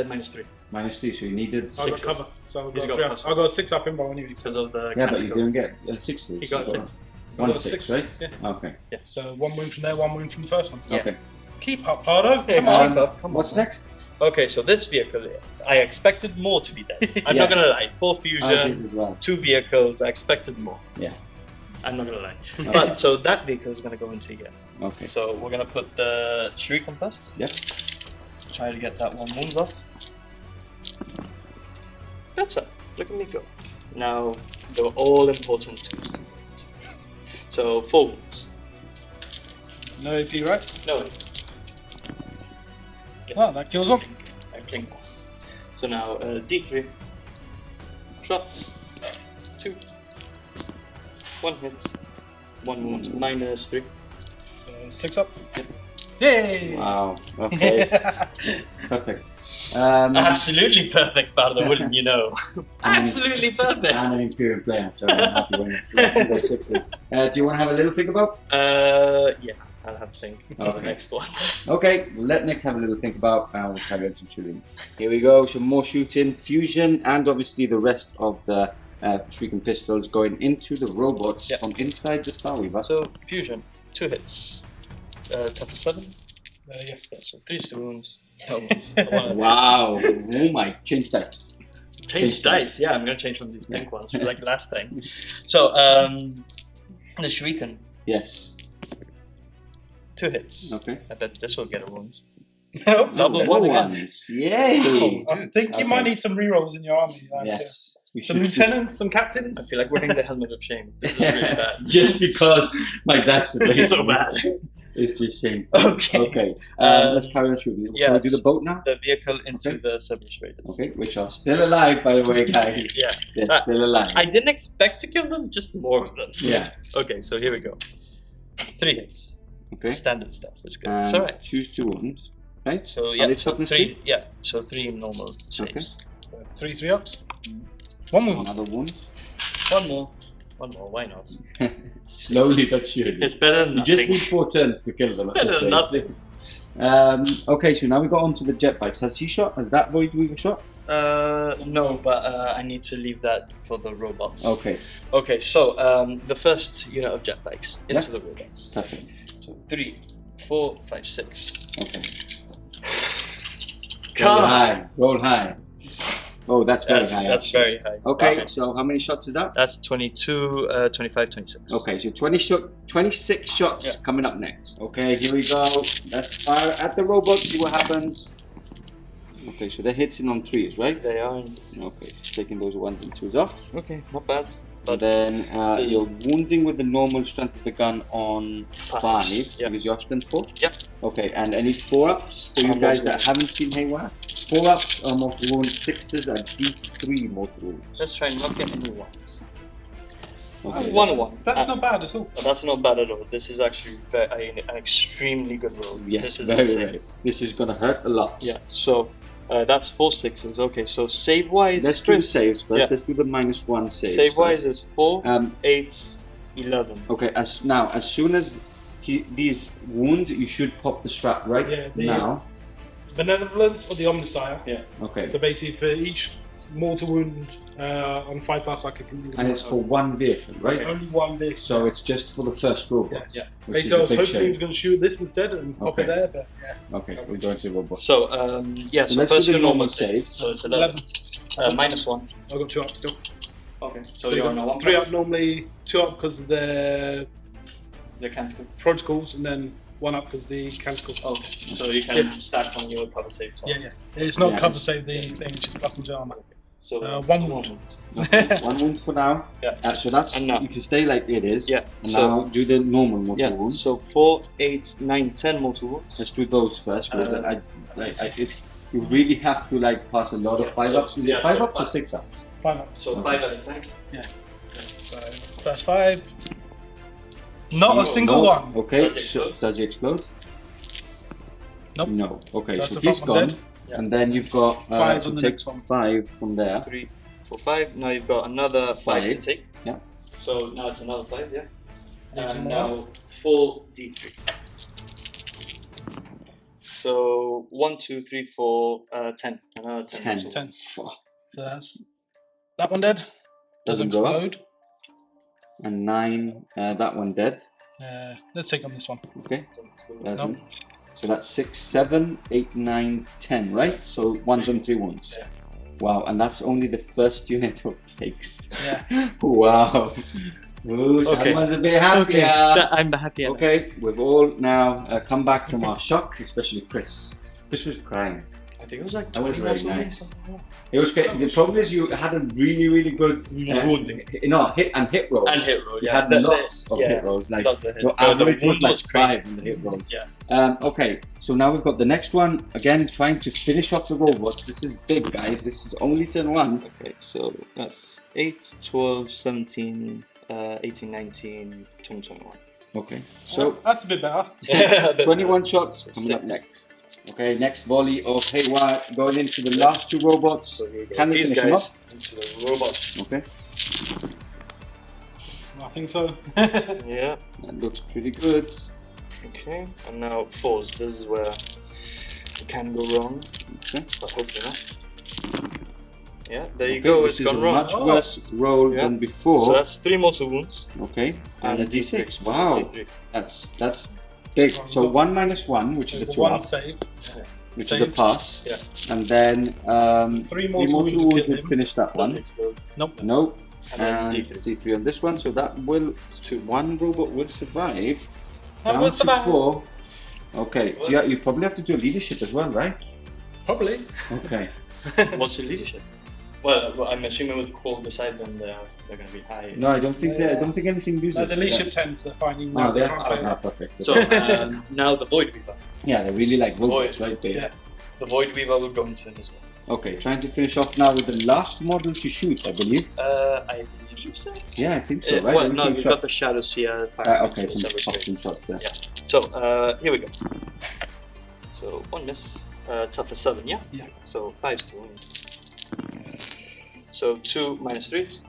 Minus 3. -3, so you needed I got 6s. cover, so I've He's got got 3-ups. plus I got a 6-up in by anyway. Because of the Yeah, but you canticle. didn't get 6s. He got 6. I 1 got 6, 6, right? yeah. Okay. So 1 wound from there, 1 wound from the first one. Yeah. Okay. Keep up, Pardo. Come Yeah. on. Keep up, come on. What's next? Okay, so this vehicle, I expected more to be dead. I'm not Yeah. gonna lie. 4 I fusion, did as well. 2 vehicles, I expected more. Yeah. I'm not gonna lie. But so that vehicle is gonna go into here. Okay. So we're gonna put the Shuriken first. Yep. Try to get that 1 wound off. That's it. Look at me go. Now the all important 2s. So 4 wounds. No AP, right? No. Oh, that kills him. I blink. So now D3 shots. 2. 1 hit. 1 wound. -3. So 6-up. Yep. Yay! Wow. Okay. Perfect. Absolutely perfect, Bardo, wouldn't you know? Absolutely perfect. I'm an Imperial player, so I'm happy when it's those 6s. Do you want to have a little think about? Yeah, I'll have to think of the Okay. next one. Okay, let Nick have a little think about, and we'll carry on some shooting. Here we go, some more shooting, fusion, and obviously the rest of the Shuriken pistols going into the robots Yep. from inside the Star Weaver. So, fusion, 2 hits. Toughness 7. Yeah. Yeah, so 3 to wounds. No wounds. Wow, oh my, change dice. Change dice, yeah, I'm gonna change from these pink ones for like last time. So, the Shuriken, Yes. 2 hits. Okay. I bet this will get a wound. Double one again. ones. Yay! I think you might need some rerolls in your army. Like, Yes. We Some should- lieutenants, some I captains. feel like wearing the helmet of shame. This is really bad. Just because my dice are This is so bad. bad. It's just shameful. Okay. Okay. Let's carry on shooting. yeah, Shall we do the boat now? The vehicle into Okay. the Submerged Raiders. Okay, which are still alive, by the way, guys. Yeah. They're still alive. I didn't expect to kill them, just more of them. Yeah. Okay, so here we go. 3 hits. Okay. Standard stuff. It's good. And It's alright. choose 2 wounds. Right? So Are yeah, they so toughness 3. Yeah, so 3 normal saves. 3 3-ups. 1 wound. Another wound. One more. Why not? Slowly but surely. It's better than You nothing. just need 4 turns to kill them. At better this than stage. nothing. Okay, so now we got onto the jet bikes. Has he shot? Has that Void Weaver shot? No, but I need to leave that for the robots. Okay, Okay, so the first unit of jetbikes into the robots. perfect. So 3, 4, 5, 6. Okay. Come Roll on. high. Roll high. Oh, that's very high. That's actually. very high. Okay, so how many shots is that? That's 22, 25, 26. Okay, so 26 shots Yeah. coming up next. Okay, here we go. Let's fire at the robot, see what happens. Okay, so they're hitting on 3s, right? They are. Okay, taking those 1s and 2s off. Okay, not bad. But then There's- you're wounding with the normal strength of the gun on 5 Yeah. because you're strength 4? Yeah. Okay, and I need 4-ups for you I'm guys mortal that haven't seen Haywire. 4-ups are mortal wounds, 6s are D3 mortal wounds. Let's try and not get any ones. Okay. 1-1. That's not bad at all. That's not bad at all. This is actually an extremely good roll. Yes, this is very, insane. very. This is gonna hurt a lot. Yeah, so that's 4 6s. Okay, so save wise. Let's do the saves first. Yeah. Let's do the -1 saves. Save wise first. is 4, Um, 8, 11. Okay, as soon as these wound, you should pop the strap right Yeah, now. Benevolence or the Omniscire. Yeah. Okay. So basically, for each mortal wound on 5+, I can. And it's for one vehicle, right? Only one vehicle. So it's just for the first robot. Yeah. Which is Basically, I a was big hoping he shame. was going to shoot this instead and pop it Okay. there, but yeah. Okay, we're going to robot. So, yeah, so let's first do the your normal normal saves. saves. So it's 11. -1. I've got 2 up still. Okay. So you're on a 1. 3 up normally, 2 up because of the canticle. protocols, and then 1 up because of the canticle. Okay. So you can stack on your cover save twice. Yeah. It's not Yeah. cover save the thing, it's just plus into armor. So 1 wound. Okay, 1 wound for now. Yeah. So that's And now- you can stay like it is. Yeah, And so- now do the normal mortal Yeah. wounds. So 4, 8, 9, 10 mortal wounds. Let's do those first because Uh, you really have to like pass a lot of 5-ups. Is it 5-ups or 6-ups? 5 ups. So Okay. 5 at a time. So that's 5. Not a single No. one. Okay. Does it so explode? does he explode? Nope. No. Okay. That's So the he's front one gone, dead. Yeah. and then you've got 5 to on the take next one. 5 from there. 3, 4, 5. Now you've got another 5 to 5. take. Yeah. So now it's another 5, yeah. Leave some And more. now 4 D3. So 1, 2, 3, 4, 10. Another 10. 10. So 10. Fuck. So that's that one dead. Doesn't go up. explode. And 9. That one dead. Let's take on this one. Okay. No. Doesn't. So that's 6, 7, 8, 9, 10, right? So 1's on 3 wounds. Yeah. Wow, and that's only the first unit of cakes. Yeah. Wow. Ooh, Okay. someone's a bit happier. I'm the happier. Okay, we've all now come back from our shock, especially Chris. Chris was crying. I think it was like That was 20 very mortal nice. wounds. It was great. The problem is you had a really good Wounding. hit rolls. And hit roll, You yeah. had lots of yeah. hit rolls. Like Lots of hits. your But the average was wound like was crazy. 5 in the hit rolls. Yeah. Okay, so now we've got the next one. Again, trying to finish off the robots. This is big, guys. This is only turn 1. Okay, so that's 8, 12, 17, 18, 19, 20, 21. Okay, So so that's a bit better. 21 shots coming up 6. next. Okay, next volley of haywire going into the last 2 robots. So here we go. Can they These finish them guys off? into the robots. Okay, I think so. Yeah. that looks pretty good. Okay, and now 4s. This is where it can go wrong, Okay. but hopefully not. Yeah, there you Okay, go. This It's is gone a wrong. much worse roll Yeah. than before. So that's 3 mortal wounds Okay, and a D6. D3. Wow, D3. that's big. So 1 minus 1, which is a 2 1 up, save. which is a saved. pass. Yeah. And then 3 3 mortal mortal wounds wounds to would kill him. finish that Does one. explode. Nope. No. And then And D3. D3 on this one, so that will, to 1 robot will survive. That Down was to about 4. Okay, so you probably have to do a leadership as well, right? probably. Okay. What's your leadership? Well, I'm assuming with Qual beside them, they're going to be high. No, I don't think I don't think anything loses. No, the leadership 10s, they're finding Oh, now they they're can't fail. perfect. So now the Void Weaver. yeah, they're really like robots, Void. right? They, Yeah. The Void Weaver will go into him as well. Okay, trying to finish off now with the last model to shoot, I believe. I believe so. Yeah, I think so, right? Well, no, Everything we've shot. got the Shadowseer. Okay, some Secondaries. option shots there. Yeah. So here we go. So 1 miss, tougher 7, yeah? Yeah. So 5's to wound. So 2 minus 3s.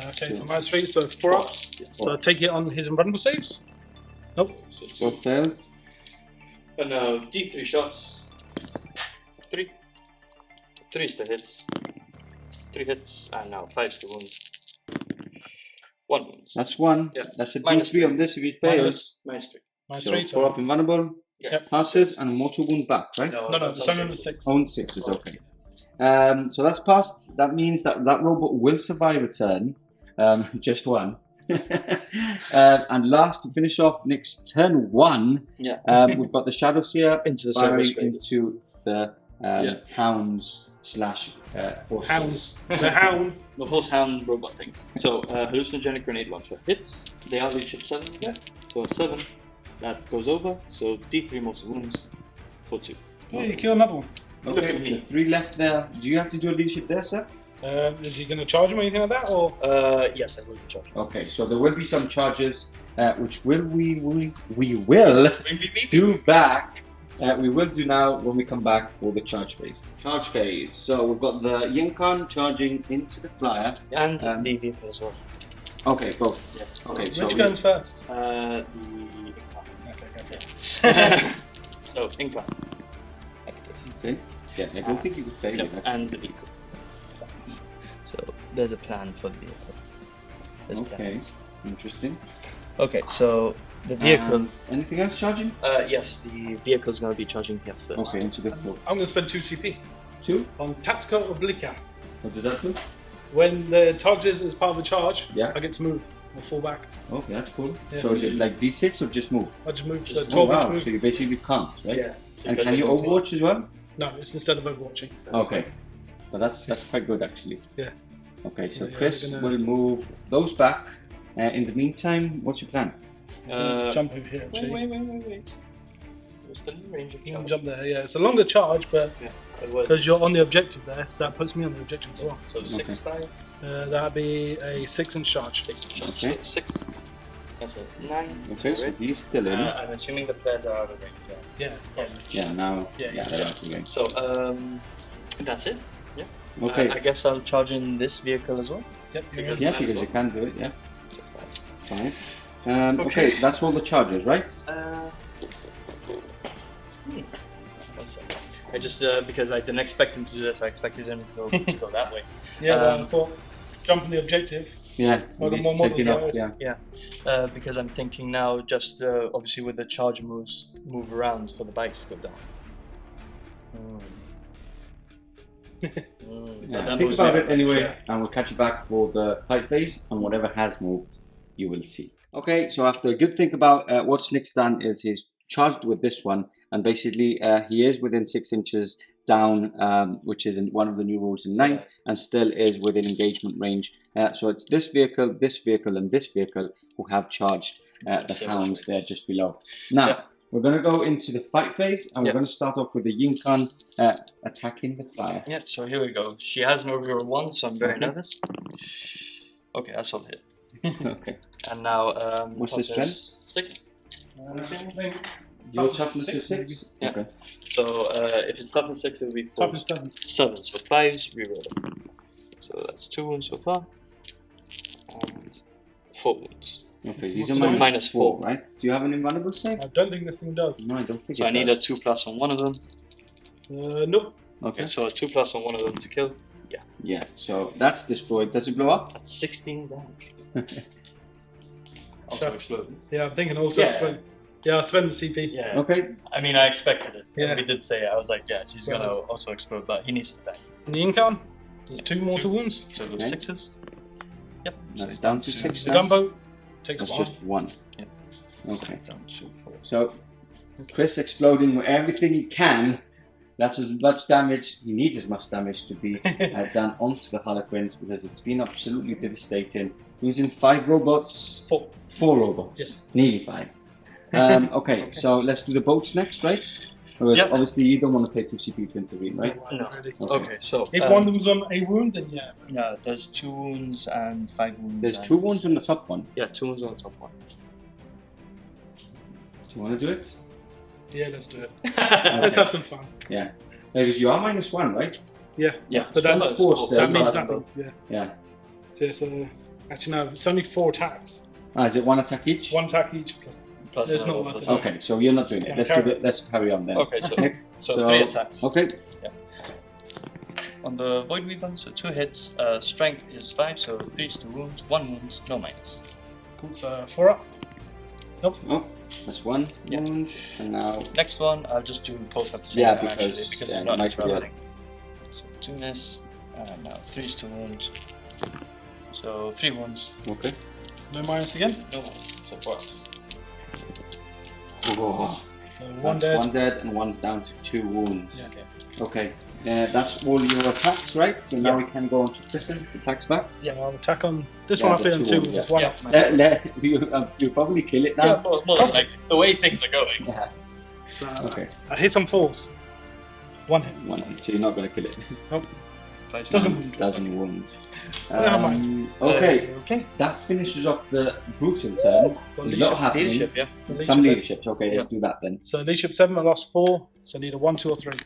Okay, so minus 3, so 4 ups. Yeah. So take it on his invulnerable saves. Nope. So 2. So failed. And now D3 shots. 3. 3's to hits. 3 hits, and now 5's to wound. 1 wounds. That's 1. Yeah. That's a Minus D3 on this if he fails. Minus 3. Minus So 3, 4 up invulnerable, Yep. passes, and a mortal wound back, right? No, it's only on the 6. Own 6 is okay. So that's passed. That means that that robot will survive a turn. Just 1. And last to finish off, next turn 1, Yeah. we've got the Shadowseer Into the firing service raiders. into the Yeah. hounds slash horses. Hounds. The hounds. The horse hound robot things. So hallucinogenic grenade launcher hits. They are leadership 7 again. So a 7 that goes over. So D3 mortal wounds for 2. Yeah, you kill another one. Look Okay, at me. so 3 left there. Do you have to do a leadership there, sir? Is he going to charge him or anything like that? Or Yes, I will be charged. Okay, so there will be some charges, which we will do back. We will do now when we come back for the charge phase. Charge phase. So we've got the Yncarne charging into the flyer. And the vehicle as well. Okay, both. Yes. Okay, so which goes first? The Yncarne. Okay. So Yncarne. okay. Yeah, I don't think you could fail it. Actually. And the vehicle. there's a plan for the vehicle. There's Okay. plans. Interesting. Okay, so the vehicle. Anything else charging? Yes, the vehicle's going to be charging here first. Okay, into the floor. I'm going to spend 2 CP 2? on Tactical Oblique. What does that do? When the target is part of a charge, Yeah. I get to move or fall back. Okay, that's cool. Yeah. So is it like D6 or just move? I just move, so Oh 12 wow, inch move. so you basically can't, right? Yeah. And can you overwatch as well? No, it's instead of overwatching. Okay. But that's quite good actually. Yeah. Okay, So, so yeah, Chris we're gonna- will move those back. In the meantime, what's your plan? Jump over here, actually. Wait. We're still in range of You can charge. jump there, yeah. It's a longer charge, but Yeah. It was- because you're on the objective there, so that puts me on the objective as well. So 6, 5, That'd be a 6-inch charge. 6 charge. Okay. So 6. That's a 9. Okay, so he's still in. I'm assuming the players are out of range. Yeah. Yeah, now. Yeah. they're out again. So that's it. Yeah. Okay. I guess I'll charge in this vehicle as well. Yep. Because- Yeah, because you can do it. Yeah. So 5. Okay, that's all the charges, right? What's that? I just because I didn't expect him to do this. I expected him to go that way. Yeah, I thought jumping the objective. Yeah. Well, the he's more models taking there up, is. yeah. Because I'm thinking now, just obviously with the charge moves move around for the bikes to go down. Yeah, That think moves about me- it anyway, yeah. and we'll catch you back for the fight phase, and whatever has moved, you will see. Okay, so after a good think about what Snick's done is he's charged with this one, and basically he is within 6 inches down, which is in one of the new rules in 9th, and still is within engagement range. So it's this vehicle, and this vehicle who have charged the So hounds there it's- just below. Now, Yeah. we're going to go into the fight phase, and we're Yeah. going to start off with the Yncarne attacking the flyer. Yeah, so here we go. She has no reroll 1, so I'm very Okay. nervous. Okay, that's all hit. Okay. And now, What's the strength? 6. Your toughness is 6? Yeah. Okay. So if it's toughness 6, it will be 4. Toughness 7. 7. So 5s, reroll. So that's 2 wounds so far. And 4 wounds. Okay, these What's are the minus -4, 4, right? Do you have an invulnerable save? I don't think this thing does. No, I don't think So it I need a does. 2+ on one of them. Nope. Okay. Okay, so a 2+ on one of them to kill. Yeah, so that's destroyed. Does it blow up? That's 16 damage. Also Sure. exploded. Yeah, I'm thinking also Yeah. spend. Yeah, I'll spend the CP. Yeah. Okay. I mean, I expected it. Yeah. We did say it. I was like, yeah, she's gonna also explode, but he needs to die. And the Yncarne, there's 2 mortal wounds. So Okay. those 6s. Yep. That's he's down to 6. The now. gunboat takes That's 1. just 1. Yeah. Okay. Down to 4. So, Chris exploding with everything he can. That's as much damage, he needs as much damage to be done onto the Harlequins because it's been absolutely devastating. Using 5 robots, 4. 4 robots, Yeah. nearly 5. Okay, so let's do the boats next, right? Because Yep. obviously you don't want to pay 2 CP to intervene, right? No. Really. Okay, so If one of them's on a wound, then yeah. yeah, there's 2 wounds and 5 wounds. There's and- 2 wounds on the top one. Yeah, 2 wounds on the top one. Do you want to do it? Yeah, let's do it. Let's have some fun. Yeah. Because you are -1, right? Yeah. Yeah, But so that's force there, That means but- nothing. Yeah. Yeah. So it's actually no, it's only 4 attacks. Is it 1 attack each? 1 attack each plus. Plus It's another not worth plus it. Okay, so you're not doing it. Yeah, Let's carry do it. Let's carry on then. Okay, so 3 attacks. Okay. On the Void Weapon, so 2 hits. Strength is 5, so 3's 2 wounds, 1 wounds, no minus. Cool. So 4 up. Oh, that's 1 Yeah. wound, and now Next one, I'll just do both at the same Yeah, time because, actually, because yeah, it's not might be interrupting. So 2 miss, and now 3's 2 wounds. So 3 wounds, okay. No minus again. no minus. So 4 up. Oh, So 1 that's dead. 1 dead, and 1's down to 2 wounds. Yeah. Okay. Okay. That's all your attacks, right? So now Yeah. we can go on to Kristen's attacks back. Yeah, I'll attack on this Yeah, one up the here and 2 2 wounds, with yeah. just 1 Yeah, up. You'll probably kill it yeah, now. well, like the way things are going. Yeah. So, Okay. I hit on 4s. 1 hit. 1 hit, so you're not going to kill it. Doesn't wound. Doesn't wound. Never mind. Okay, Okay. that finishes off the brutal turn. Got There's a leadership. lot happening. Leadership, yeah. Leadership Some then. leaderships. Okay, let's do that then. So leadership 7, I lost 4. So I need a 1, 2, or 3. 3,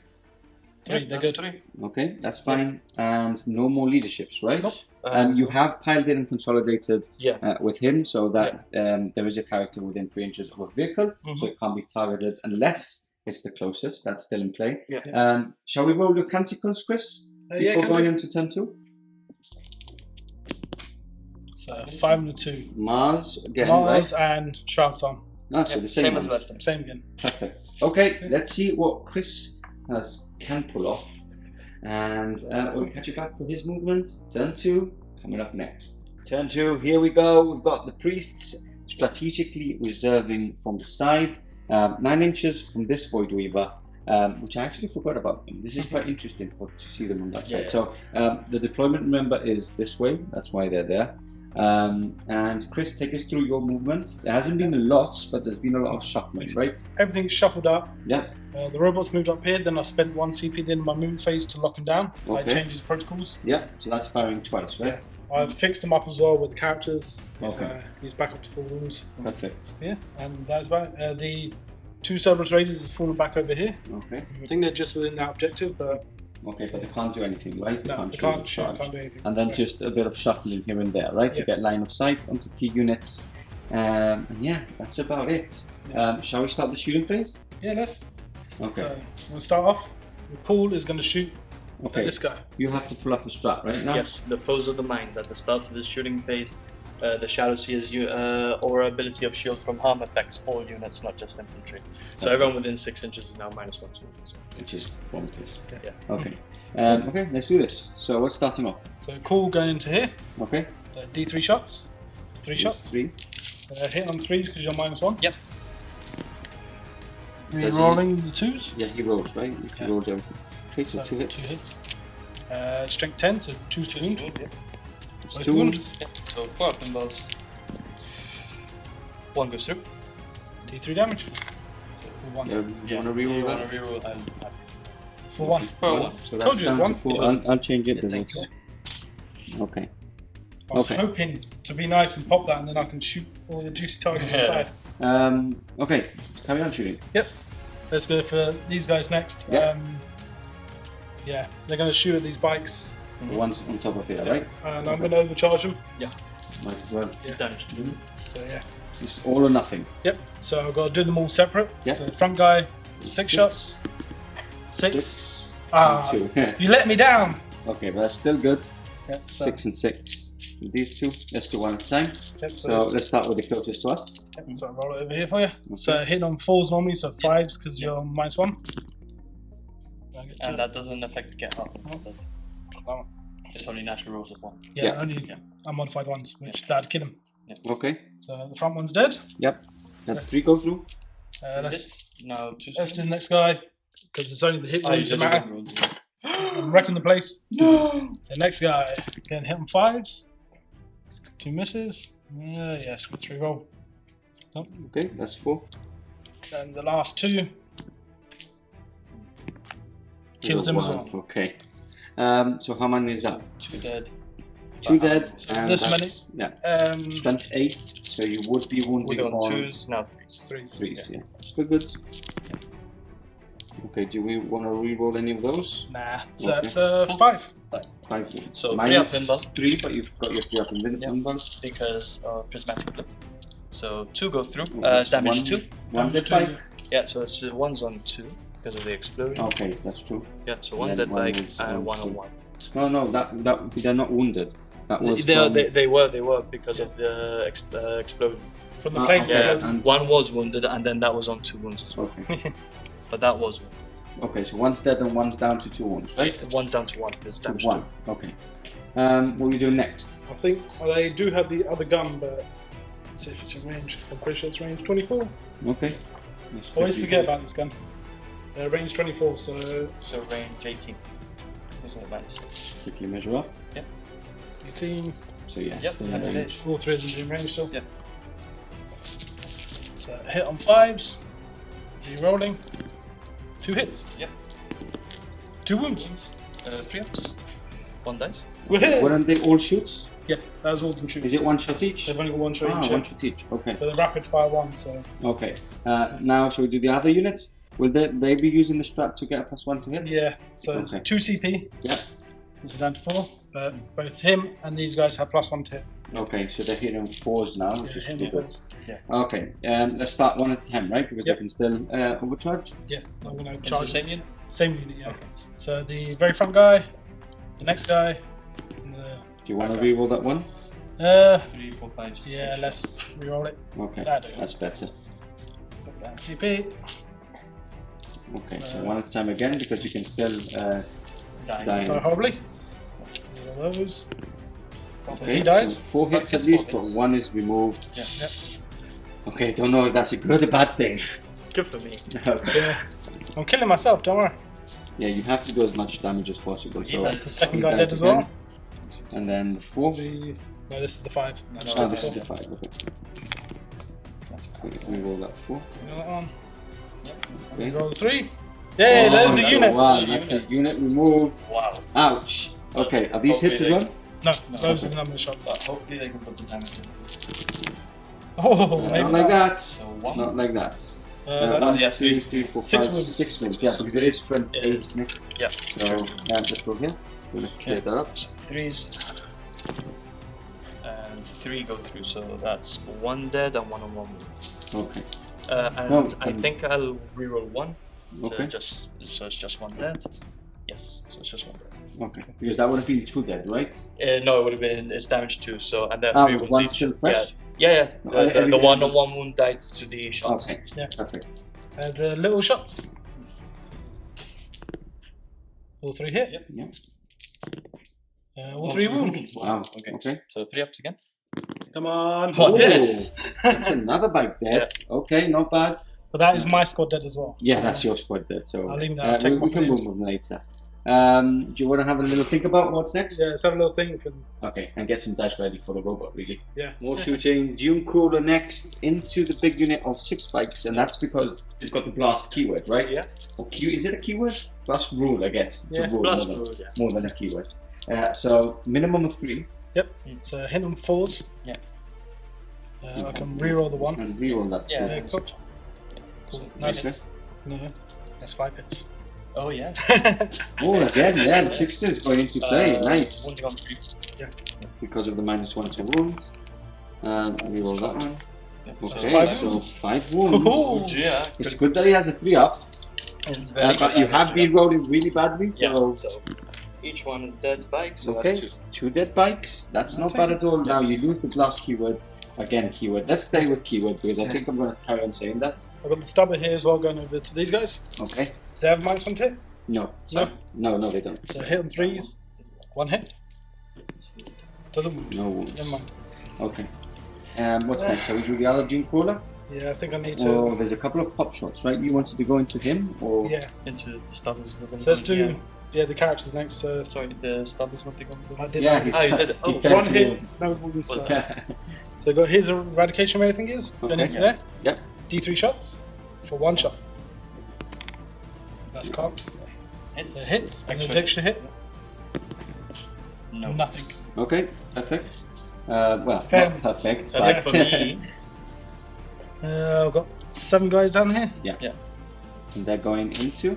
Yeah, they're that's good. 3. Okay, that's fine. And no more leaderships, right? Nope. You have piled in and consolidated Yeah. with him, so that there is a character within 3 inches of a vehicle, so it can't be targeted unless it's the closest. That's still in play. Yeah. Shall we roll your canticles, Chris? Yeah, Before can going we? into turn 2? So 5 and a 2. Mars again, Mars right? and Shards on. Ah, so the same as one. last time. Same again. Perfect. Okay, let's see what Chris can pull off. And we'll catch you back for his movement. Turn 2, coming up next. Turn 2, here we go. We've got the priests strategically reserving from the side. 9 inches from this Void Weaver, which I actually forgot about them. This is quite interesting to see them on that side. Yeah. So the deployment, remember, is this way. That's why they're there. And Chris, take us through your movement. There hasn't been a lot, but there's been a lot of shuffling, right? Everything's shuffled up. Yeah. The robots moved up here, then I spent 1 CP in my movement phase to lock him down. I Okay. changed his protocols. Yeah, so that's firing twice, right? I've fixed him up as well with the characters. Okay. He's back up to 4 wounds. Perfect. Yeah, and that's about it. The 2 Cerberus Raiders has fallen back over here. Okay. I think they're just within that objective, but Okay, but they can't do anything, right? no, they shoot or can't shoot, charge. can't do anything. And then So, just a bit of shuffling here and there, right? To Yeah. get line of sight onto key units. And yeah, that's about it. Shall we start the shooting phase? yeah, let's. Okay. So we'll start off. The pool is going to shoot at Okay. this guy. You have to pull off a strat right now. Yes, the foes of the mind. At the start of the shooting phase, the Shadowseer's aura ability of shield from harm affects all units, not just infantry. So everyone within 6 inches is now -1 to wounds. Which is pointless. Yeah. Okay. Okay, let's do this. So what's starting off? So cool going into here. Okay. So D3 shots. 3 shots. 3. Hit on 3s because you're -1. Yep. Rolling the 2s. Yeah, he rolls, right? He Yeah. rolls everything. Okay, so 2 hits. 2 hits. Strength 10, so 2's to wound. It's Both 2 wound. wounds. So 4 pinballs. 1 goes through. D3 damage. So 1. Yeah, do you want to reroll You that? want to reroll and For 1. For 1. So Told that's you down it's to 1. 4. It was- I'll change it. Yeah, because thank it's- Okay. I was Okay. hoping to be nice and pop that, and then I can shoot all the juicy targets inside. Okay, carry on shooting. Yep. Let's go for these guys next. Yep. Yeah, they're going to shoot at these bikes, The ones on top of here, right? and I'm going to overcharge them. Might as well. Yeah. Damage. So yeah. It's all or nothing. Yep. So I've got to do them all separate. Yep. So the front guy, 6 shots. 6. Ah, And 2. you let me down. Okay, but that's still good. Yep. 6 and 6. These 2, let's do one at a time. Yep, So let's start with the closest to us. yep, so I'll roll it over here for you. Okay. So hitting on 4s normally, so 5s because you're -1. And that doesn't affect get up. That one. It's only natural rolls of 1. Yeah, Yeah. only unmodified ones, which that'd kill him. Okay. So the front one's dead. Yep. Let 3 go through. Now 2. Let's do the next guy because it's only the hit Oh, you rolls that just matter. rolls. I'm wrecking the place. No. So next guy, getting hit on 5s. 2 misses. Yes, good 3 roll. Nope. Okay, that's 4. And the last 2 kills him as well. Okay. So how many is that? 2 dead. 2 dead. So And this that's- many? Yeah. Strength 8. So you would be wounding We're on on 2s, now 3s. 3s. 3s. Yeah. Still good. Okay. Do we want to re-roll any of those? Nah. So Okay. it's 5. 5 wounds. So Minus 3 up pinball. 3, but you've got your 3 up in Yeah. pinball. Because of prismatic blip. So 2 go through. That's Damage 1. 2. 1 dead Damage bike. Yeah, so it's 1's on 2 because of the explosion. Okay, that's true. Yeah, so 1 And dead one bike was and on 1 on two. 1. No, that they're not wounded. That was They from- were because of the explosion. From the Ah, plane. okay. Yeah, and- 1 was wounded and then that was on 2 wounds as well. Okay. But that was wounded. Okay, so 1's dead and 1's down to 2 wounds, right? 1's down to 1 because To damage 1. Okay. What are we doing next? I think they do have the other gun, but let's see if it's in range. I'm pretty sure it's range 24. Okay. Let's Always quickly forget go. about this gun. Range 24, so So range 18. Isn't it minus 6? Quickly measure up. 18. So yeah, Yep, still in and it range. is. All 3 of them in range still. Yep. So hit on 5s. Re-rolling. 2 hits. Yep. 2 wounds. 3 ups. 1 dice. We're here. Weren't they all shoots? Yeah, that was all them shooting. Is it 1 shot each? They've only got 1 shot each. One shot each. Okay. So they're rapid fire 1, so Okay. Now, shall we do the other units? Will they be using the strap to get a +1 to hit? yeah. So it's Okay. 2 CP. Yep. So down to 4. But both him and these guys have +1 to hit. Okay, so they're hitting 4s now, which Yeah, is him good. and 4s. Okay, let's start 1 at a time, right? Because Yep. they can still overcharge. Yeah, I'm going to It's the charge same unit? Same unit, yeah. Okay. So the very front guy, the next guy, and the Do you want to Okay. reroll that one? 3, 4, 5, 6. Yeah, let's reroll it. Okay, That'll do. that's better. Put that CP. Okay, so one at a time again because you can still die. Die horribly. Reroll those. So Okay, he dies. so 4 hits at least, but 1 is removed. Yeah. Yep. Okay, don't know if that's a good or bad thing. Good for me. Okay. Yeah. I'm killing myself, don't worry. Yeah, you have to do as much damage as possible. So That's the second he guy dies dead as again. well. And then the 4. No, this is the 5. Oh, this is the 5. Okay. We roll that 4. That one. Okay. Roll the 3. Yay, there's the that's- unit. Wow, that's the unit removed. Wow. Ouch. Okay, are these hits as well? No, those are the number of shots. But hopefully they can put the damage in. Oh, maybe Not like that. So 1. Not like that. Uh, 1, yeah, 2, 3, 4, 6 5, wounds. 6 wounds. Yeah, because it is strength Yeah. 8, isn't it? Yeah. So let's roll here. We're gonna clear that up. 3s. And 3 go through, so that's 1 dead and 1 on 1 wound. Okay. And No, I think I'll reroll 1. Okay. So it's just 1 dead. Yes, so it's just 1 dead. Okay. Because that would have been 2 dead, right? No, it would have been it's damage 2. So and then Ah, 3 was wounds 1 each. still fresh? Yeah. No, The everything- 1 on 1 wound died to the shots. Okay. Yeah. Perfect. and little shots. All 3 hit. Yep. Yeah. All 3 wound. Wow. Okay. Okay. So 3 ups again. Come on. Oh, Yes. That's another bike dead. Okay, not bad. But that is my squad dead as well. Yeah, So, that's your squad dead. So I'll leave that. I'll take we one can for move this. them later. Do you want to have a little think about what's next? Yeah, let's have a little think. And Okay, and get some dice ready for the robot, really. yeah. More shooting. Dune Crawler next into the big unit of 6 bikes, and that's because it's got the blast keyword, right? Yeah. Or is it a keyword? Blast rule, I guess. It's Yeah, a rule, Plus more than, rule, yeah. more than a keyword. So minimum of 3, So hit on 4s. Yeah. I can reroll the 1. and reroll that. Yeah. Yeah, cool. Cool. No, Nice, hits. No, that's 5 hits. Oh yeah. Oh, again, yeah, the 6s going into play. Nice. Wounding on 3. Because of the -1 to wounds. Reroll that one. Okay, five so wounds. 5 wounds. Oh, Yeah. It's good that he has a 3 up, It's very but you have been rolling really badly, Yeah. so So each one is dead bike. So okay, that's 2 dead bikes. That's not bad at all. Now you lose the blast keyword. Again, keyword. Let's stay with keyword because I think I'm going to carry on saying that. I've got the stubber here as well going over to these guys. Okay. Do they have -1 hit? No. No. No, they don't. So hit on 3s. 1 hit. Doesn't wound. No wounds. Never mind. Okay. What's next? Shall we do the other Dune Crawler? Yeah, I think I need to. Oh, there's a couple of pop shots, right? You wanted to go into him, or Yeah. into the stubbers. So let's do. Yeah, the characters next. Sorry, the stubbers want to go. I did. Yeah, that. he's- Oh, you did it. he Oh, fell 1 hit. towards- No wounds. Okay. So I got his eradication rate, I think it is. Going Okay. into there. Yep. D3 shots for 1 shot. That's cocked. Hits. So hits. And Extra an extra hit. No. Nothing. Okay, perfect. Well, Fair. not perfect, I but think for me. I've got 7 guys down here. and they're going into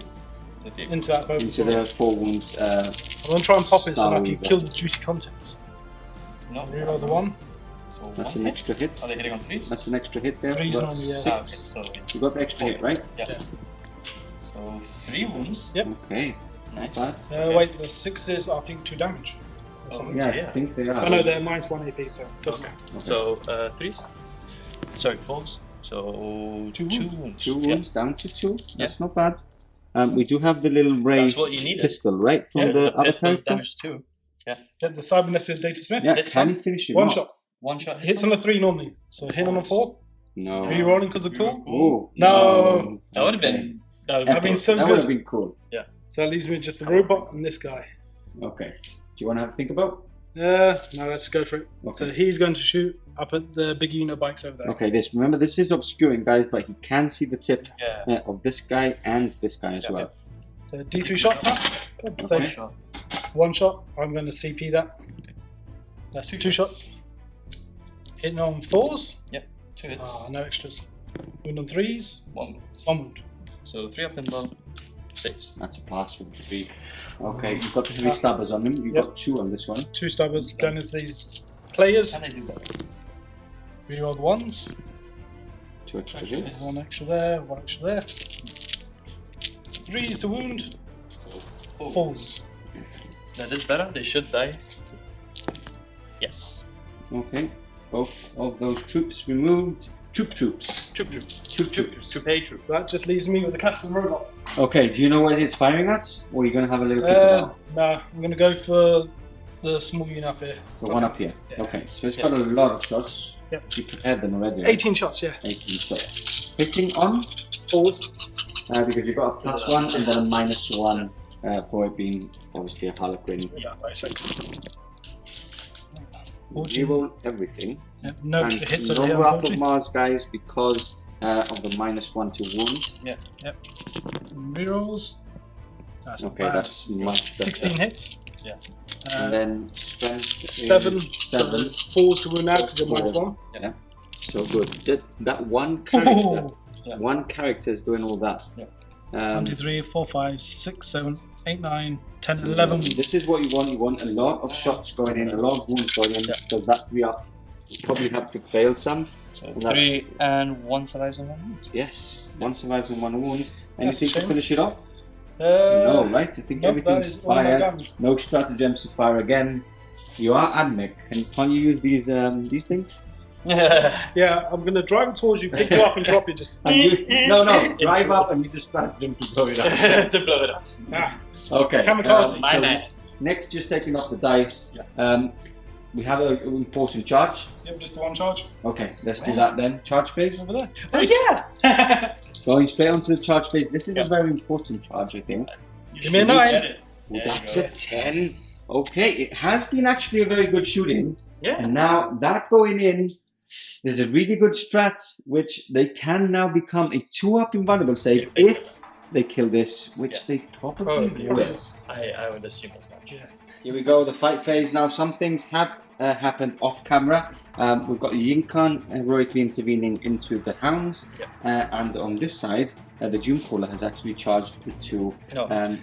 Into that boat. the 4 wounds. I'm going to try and pop it so I Star can Weaver. kill the juicy contents. No. Reroll the 1. So That's one an hit. extra hit. Are they hitting on 3s? That's an extra hit there. Threes You got normally, yeah. 6. Ah, okay, so You got the extra hit, right? yeah. Yeah. So 3 wounds. Yep. Okay, Nice. not bad. Okay. Wait, the 6s I think 2 damage. Or something. Yeah, I yeah. think they are. Oh no, they're -1 AP, so it doesn't matter. Okay. So 3s. Sorry, 4s. So 2 wounds. 2 Yeah. wounds down to 2. That's not bad. We do have the little ray That's what you needed. pistol, right? From Yeah, the it's other pistol character. damage 2. Get the cybernetic data smith. Yeah, Hits can him. you finish him 1 off? shot. 1 shot. Hits on a 3 normally. So hit on a 4. No. Re-rolling because of cool. Oh, No. That would have been. That would I've have been been. so that would good. have been cool. So that leaves me with just the robot and this guy. Okay. Do you want to have a think about? No, let's go for it. So Okay. he's going to shoot up at the big unit bikes over there. Okay, remember this is obscuring, guys, but he can see the tip Yeah. of this guy and this guy as Yeah. well. So D3 shots now. Good. So Okay. Shot. 1 shot. I'm going to CP that. That's 2 shots. Hitting on 4s. 2 hits. No extras. Wound on 3s. 1. 1 wound. So 3 up and down. 6. That's a pass with 3. Okay, you've got the 3 stabbers on him. You've Yep. got 2 on this one. 2 stabbers going into these players. Can I do that? Reroll the 1s. 2 extra hits. 1 extra there. 1 extra there. 3s to wound. 4s. That is better. They should die. Yes. Okay, both of those troops removed. Troops. Troop. Troupe. So that just leaves me with the custom robot. Okay, do you know where it's firing at? Or are you going to have a little think about it? Nah, I'm going to go for the small unit up here. The one up here? Yeah. Okay, so it's got a lot of shots. Yep. You prepared them already. Right? 18 shots, yeah. 18 shots. Hitting on? Force. Because you've got a +1 and then a -1 for it being obviously a Harlequin. Yeah, by a second. Reroll everything. Yeah, no and hits no over here, Wrath of unfortunately. Mars, guys, because of the -1 to wound. Yep. Rerolls. That's not Okay, bad. that's much better. 16 hits. Yeah. And then strength is 7. 7. 4 to wound out because of -1. Yeah. So good. That one character. Yeah. One character is doing all that. Yeah. 23, 4, 5, 6, 7, 8, 9, 10, 11. This is what you want. You want a lot of shots going in, a lot of wounds going in, because that 3 up, you probably have to fail some. So 3 and 1 survives on 1 wound. Yes, 1 survives on 1 wound. That's Anything a to shame. finish it off? No, right? I think nope, everything's that is all my fired. guns. No stratagems to fire again. You are Admech. Can you use these things? Yeah, I'm going to drive towards you, pick you up and drop you just... No, drive up and use a stratagem to blow it up. To blow it up. Okay. Kamikaze. My man. Next, just taking off the dice. We have an important charge. Yep, just the one charge. Okay, let's do that then. Charge phase. Over there. Oh yeah! Going straight onto the charge phase. This is a very important charge, I think. Give me a 9. Well, that's a 10. Okay, it has been actually a very good shooting. Yeah. And now that going in, there's a really good strat, which they can now become a 2-up invulnerable save if they kill this, which they probably will. I would assume as much. Yeah. Here we go, the fight phase. Now, some things have happened off camera. We've got Yncarne heroically intervening into the hounds, and on this side, the Doomcaller has actually charged the 2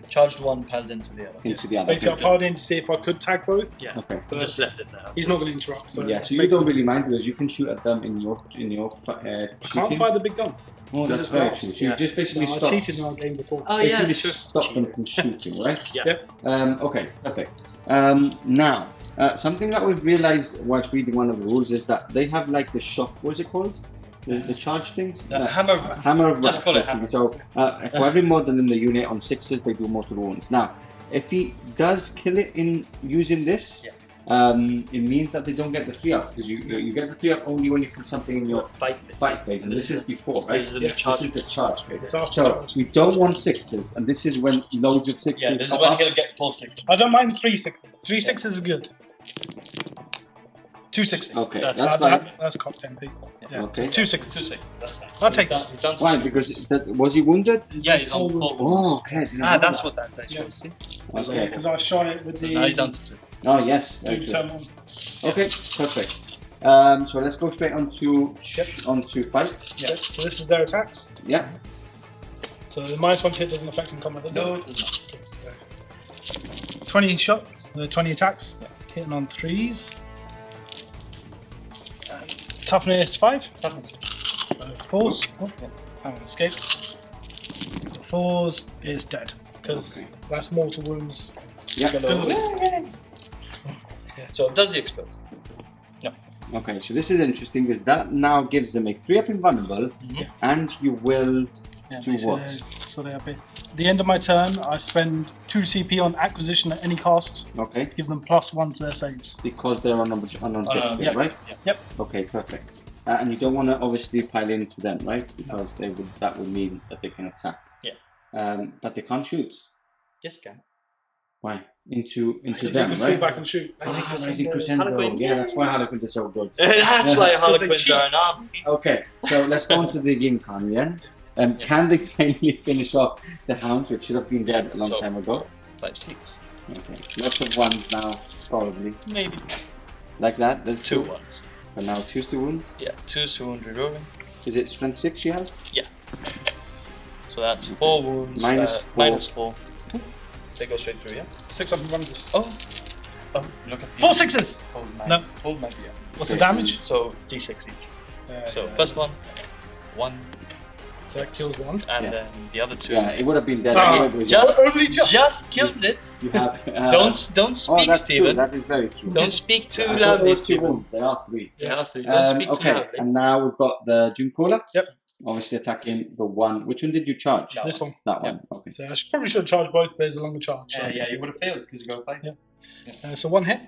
charged 1, piled into the other. into the other. Basically, I piled in to see if I could tag both. Yeah. Okay. But just left it there. He's not going to interrupt. So Yeah, so you don't really mind because you can shoot at them in your I can't shooting. fire the big gun. Oh, that's very true. So you just basically No, I stop. cheated in our game before. Oh yeah, Basically sure. stop them from shooting, right? Yeah. Yep. Okay, perfect. Now, something that we've realized whilst reading one of the rules is that they have like the shock. What is it called? The charge things. Hammer of Hammer of Just Wrath. call it basically. hammer. So for every model in the unit on 6s, they do mortal wounds. Now, if he does kill it in using this, it means that they don't get the 3-up because you get the 3-up only when you kill something in your fight phase, and this is before, right? This is the charge. This is the charge phase. It's after So charge. we don't want 6s, and this is when loads of 6s. Yeah, this is pop when up. he'll get full 6. I don't mind 3 6s. 3 6s is good. 2 6s. Okay, That's that's fine. That's cocked MP. Yeah. Okay. 2 6s. 2 6. That's fine. I'll take that. He's on Why? Because was he wounded? Yeah, he's on full. Oh, okay. I didn't know That's that. what that dice Yeah. was. See? Okay. Because I shot it with the... Now he's down to 2. Oh yes. Very Dude, true. turn on. Okay, perfect. So let's go straight onto fights. Yeah. So this is their attacks. Yeah. So the -1 hit doesn't affect in combat, does No, it? it does not. 20 shots, 20 attacks, hitting on 3s. Toughness 5. Toughness. 4s. Oh, hang on, escaped. 4s is dead because Okay. that's mortal wounds. Yeah. So does he explode? Okay, so this is interesting because that now gives them a 3-up invulnerable, and you will Yeah, do basically, what? sorry, up here. At the end of my turn, I spend 2 CP on acquisition at any cost. Okay. Give them +1 to their saves. Because they're on objective, yeah. right? Yep. Okay, perfect. And you don't want to obviously pile into them, right? Because that would mean that they can attack. Yeah. But they can't shoot. Yes, can. Why? Into You them, can right? sit back and shoot. Rising crescendo. Harlequin. Yeah, that's why Harlequins are so good. That's why they Harlequins cheat. are an army. Okay, so let's go on to the Yncarne, yeah? Can they finally finish off the hounds, which should have been dead a long time ago? 5 6. Okay, lots of ones now, probably. Maybe. Like that, there's 2 ones. And now 2 to wounds. Yeah, 2 to wound rerolling. Is it strength 6 you have? Yeah. So that's 4 wounds. Minus 4. -4. They go straight through, yeah? 6 up and runs. Oh, look at 4 6s! Hold my, No. Hold my beer. What's Okay. the damage? So D6 each. So first one, 1, So that kills one. And Yeah. then the other two. Yeah, it would have been dead Ah, anyway. But it was Just kills it. you have. Don't Oh, speak, that's true. Stephen. That is very true. Don't speak too I thought loudly, there was 2 Stephen. wounds. There are 3. Yeah, don't speak too Okay, loudly. and now we've got the Doom Crawler. Yep. Obviously attacking the one. Which one did you charge? This one. That one. Okay. So I probably should have charged both, but it's a longer charge. So. Yeah, you would have failed because you got 5. Yeah. So 1 hit.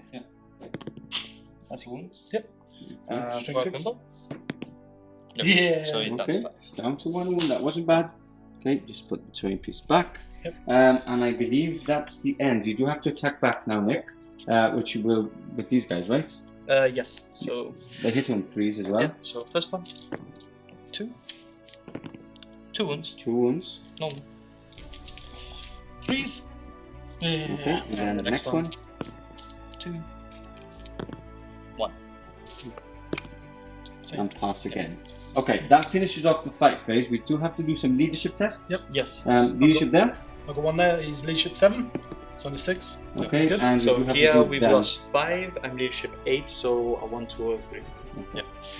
That's wounds. Yep. Strength 6. Nope. Yeah. So he's down Okay. to 5. Down to 1 wound. That wasn't bad. Okay, just put the terrain piece back. Yep. And I believe that's the end. You do have to attack back now, Nick. Which you will with these guys, right? Yes. So They hit on 3s as well. yeah. So first one, 2. 2 wounds. 2 wounds. No. 3s. Yeah. Okay, and the next one. 2. 1. And pass again. Okay, that finishes off the fight phase. We do have to do some leadership tests. Yep. Yes. Leadership there. I've got 1 there. He's leadership 7. It's only 6. Okay, Good. and we So do have here to do we've them. lost 5. I'm leadership 8, so a 1, 2, or 3.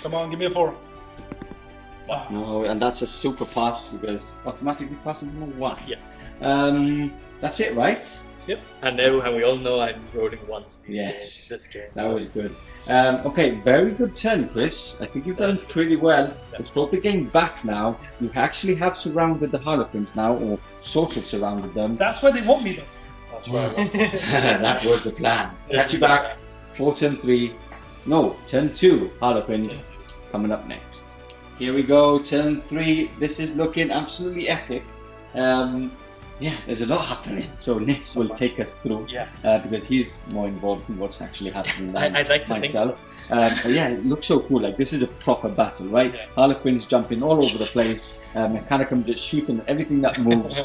Come on, give me a 4. Wow. No, and that's a super pass because automatically passes in a 1. Yeah. That's it, right? And we all know I'm rolling ones these Yes. days. This game. That was good. Okay, very good turn, Chris. I think you've done pretty well. Let's brought the game back now. You actually have surrounded the Harlequins now, or sort of surrounded them. That's where they want me, though. That's right. That was the plan. Catch you back. 4 turn 3. No, turn 2. Harlequins coming up next. Here we go, turn 3. This is looking absolutely epic. Yeah, there's a lot happening. So Nick will take us through. Yeah. Because he's more involved in what's actually happening than I'd like to think myself. But yeah, it looks so cool. Like this is a proper battle, right? Yeah. Harlequins jumping all over the place. Mechanicum just shooting everything that moves.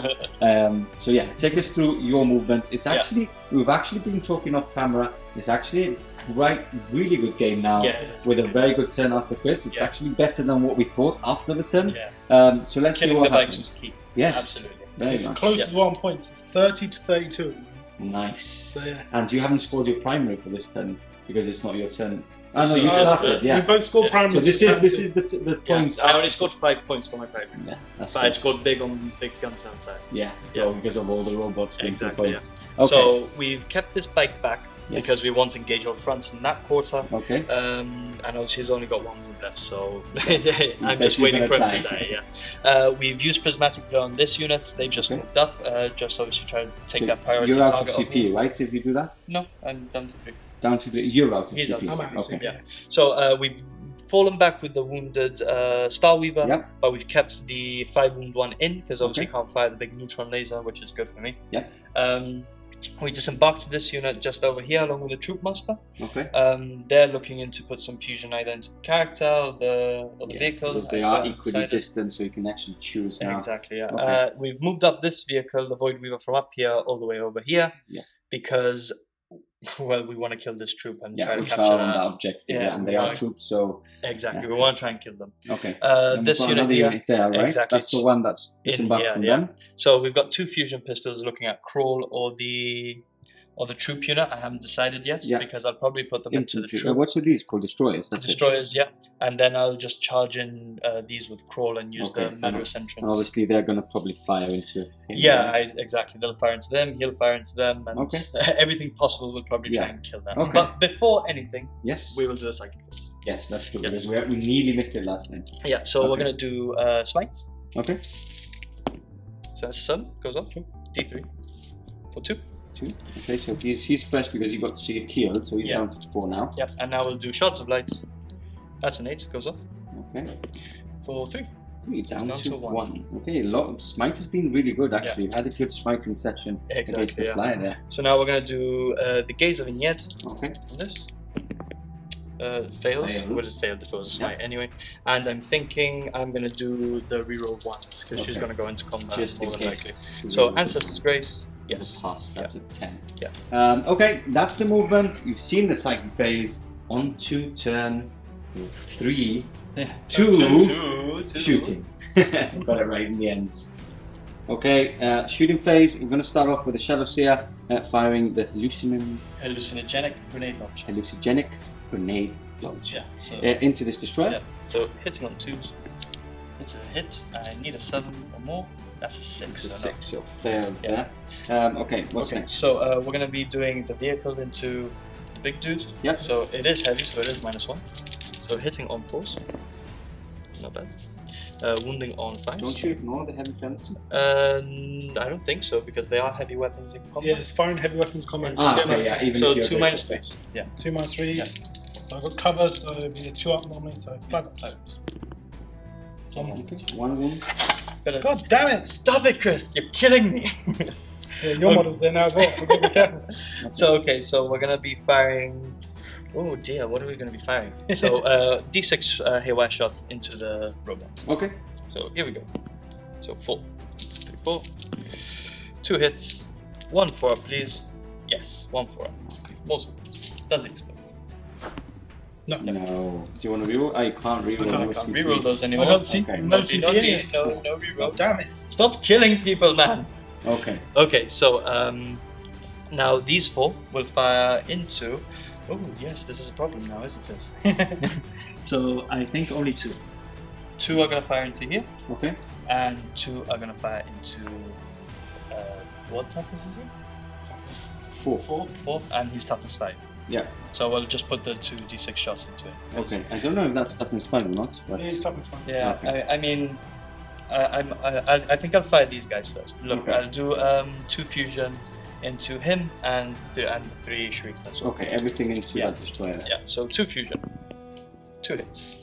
So yeah, take us through your movement. It's actually we've actually been talking off camera. It's actually really good game now. Yeah, with a very good turn after Chris. It's actually better than what we thought after the turn. Yeah. So let's see Killing what the bikes happens. was key. Yes, Absolutely. very It's much. close as well on points. It's 30 to 32. Nice. So yeah. And you haven't scored your primary for this turn because it's not your turn. Oh no, So you that's started. We Yeah. both scored Yeah. primary. So this is the points. I only scored 5 points for my primary. Yeah, that's But I good. scored big on big guns outside. Yeah, Yeah. well, because of all the robots being Exactly, points. Okay. So we've kept this bike back Yes. because we want to engage our fronts in that quarter. Okay. And obviously he's only got 1 move left, so I'm bet just he's waiting for gonna him to die. die. Yeah. We've used prismatic blur on this unit. They've just Okay. moved up. Just obviously trying to take So that priority you're out of target. off CP, me. right? If you do that, No, I'm down to 3. down to you're out of He's CP. out I'm out of Okay. CP. Yeah. So we've fallen back with the wounded Starweaver, Yep. but we've kept the 5 wound 1 in because obviously Okay. can't fire the big neutron laser, which is good for me. Yep. We disembarked this unit just over here along with the Troupe Master. Okay. They're looking in to put some fusion either into the character or the Yeah, vehicle. because they as are well, equally decided. distant, so you can actually choose now. Exactly, yeah. Okay. We've moved up this vehicle, the Void Weaver, from up here all the way over here. Yeah. Because, well, we want to kill this troop and Yeah, try to which are capture on that. that objective, Yeah, and they are right. troops, so Exactly, Yeah. we want to try and kill them. okay. Then This we've got unit another here. unit there, right? Exactly. That's the one that's In disembarked here, from yeah. them. So we've got 2 fusion pistols looking at Crawl or the troop unit. I haven't decided yet Yeah. because I'll probably put them into the Infantry. troop. What's with these called? Destroyers. That's it. Destroyers, yeah. And then I'll just charge in these with Crawl and use Okay, the murderous And entrance. obviously, they're going to probably fire into him. Yeah, right? exactly. They'll fire into them, he'll fire into them, and Okay. everything possible will probably try Yeah. and kill that. Okay. But before anything, Yes. we will do a psychic first. Yes, that's true. Yeah. Because we nearly missed it last time. Yeah, so we're Okay. going to do smites. Okay. So that's 7, goes off. D3 for 2. 2. Okay, so he's fresh because he got to get killed, so he's Yeah. down to 4 now. Yep, and now we'll do Shards of Lights. That's an 8, goes off Okay. for 3. 3 down, Down to to 1. Okay, a lot of smite has been really good actually. Had a good smiting session against Exactly, the yeah. flyer there. So now we're going to do the Gaze of Ynnead Okay. on this. Fails. Fails. Well, it failed if it was a smite anyway. And I'm thinking I'm going to do the reroll 1s because she's Okay. going to go into combat Just in more than case. likely. So Ancestor's Grace, yes. Pass. That's a 10. Yeah. Okay, that's the movement. You've seen the psychic phase. On to turn 3. 2. Shooting. Got it right in the end. Okay, shooting phase. We're going to start off with the Shadowseer firing the Hallucinogenic grenade launcher. hallucinogenic grenade launcher Yeah. So, into this destroyer. yeah. So hitting on 2s. It's a hit. I need a 7 or more. That's a 6. It's a so no. 6, so failed Yeah. there. Okay, what's Okay, next? so we're gonna be doing the vehicle into the big dude. Yep. So it is heavy, so it is -1. So hitting on 4s. Not bad. Wounding on 5s. Don't you ignore the heavy penalty? I don't think so, because they are heavy weapons in combat. Yeah, it's firing heavy weapons combat. Okay, yeah, even So if you're 2 great. -3s. Yeah. 2 -3s. Yeah. So I've got cover, so it'll be a 2 up normally, so 5 ups. One wound. God damn it! Stop it, Chris! You're killing me! Yeah, your model's there now as well, so be careful. So, okay, so we're gonna be firing. Oh dear, what are we gonna be firing? So, D6 haywire shots into the robot. Okay. So, here we go. So, 4. 3, 4. 2 hits. 1 4 up, please. Yes, 1 4 up. Most of it. Does it explode? No. No. Do you want to reroll? Oh, you can't reroll. I can't reroll those I anymore. don't see Okay. no No, CP no, in it. no reroll. Damn it. Stop killing people, man! Okay. Okay, so now these 4 will fire into. Oh yes, this is a problem now, isn't it? So I think only 2. 2 are gonna fire into here, Okay. and 2 are gonna fire into. What toughness is it? 4. 4, and he's toughness 5. Yeah. So we'll just put the 2 d6 shots into it. Okay. I don't know if that's toughness 5 or not, but Yeah, it's toughness fine. Yeah, Okay. I mean, I think I'll fire these guys first. Look, Okay. I'll do 2 fusion into him and 3 shuriken as well. okay. Everything into Yeah. that destroyer. Yeah, so 2 fusion, 2 hits,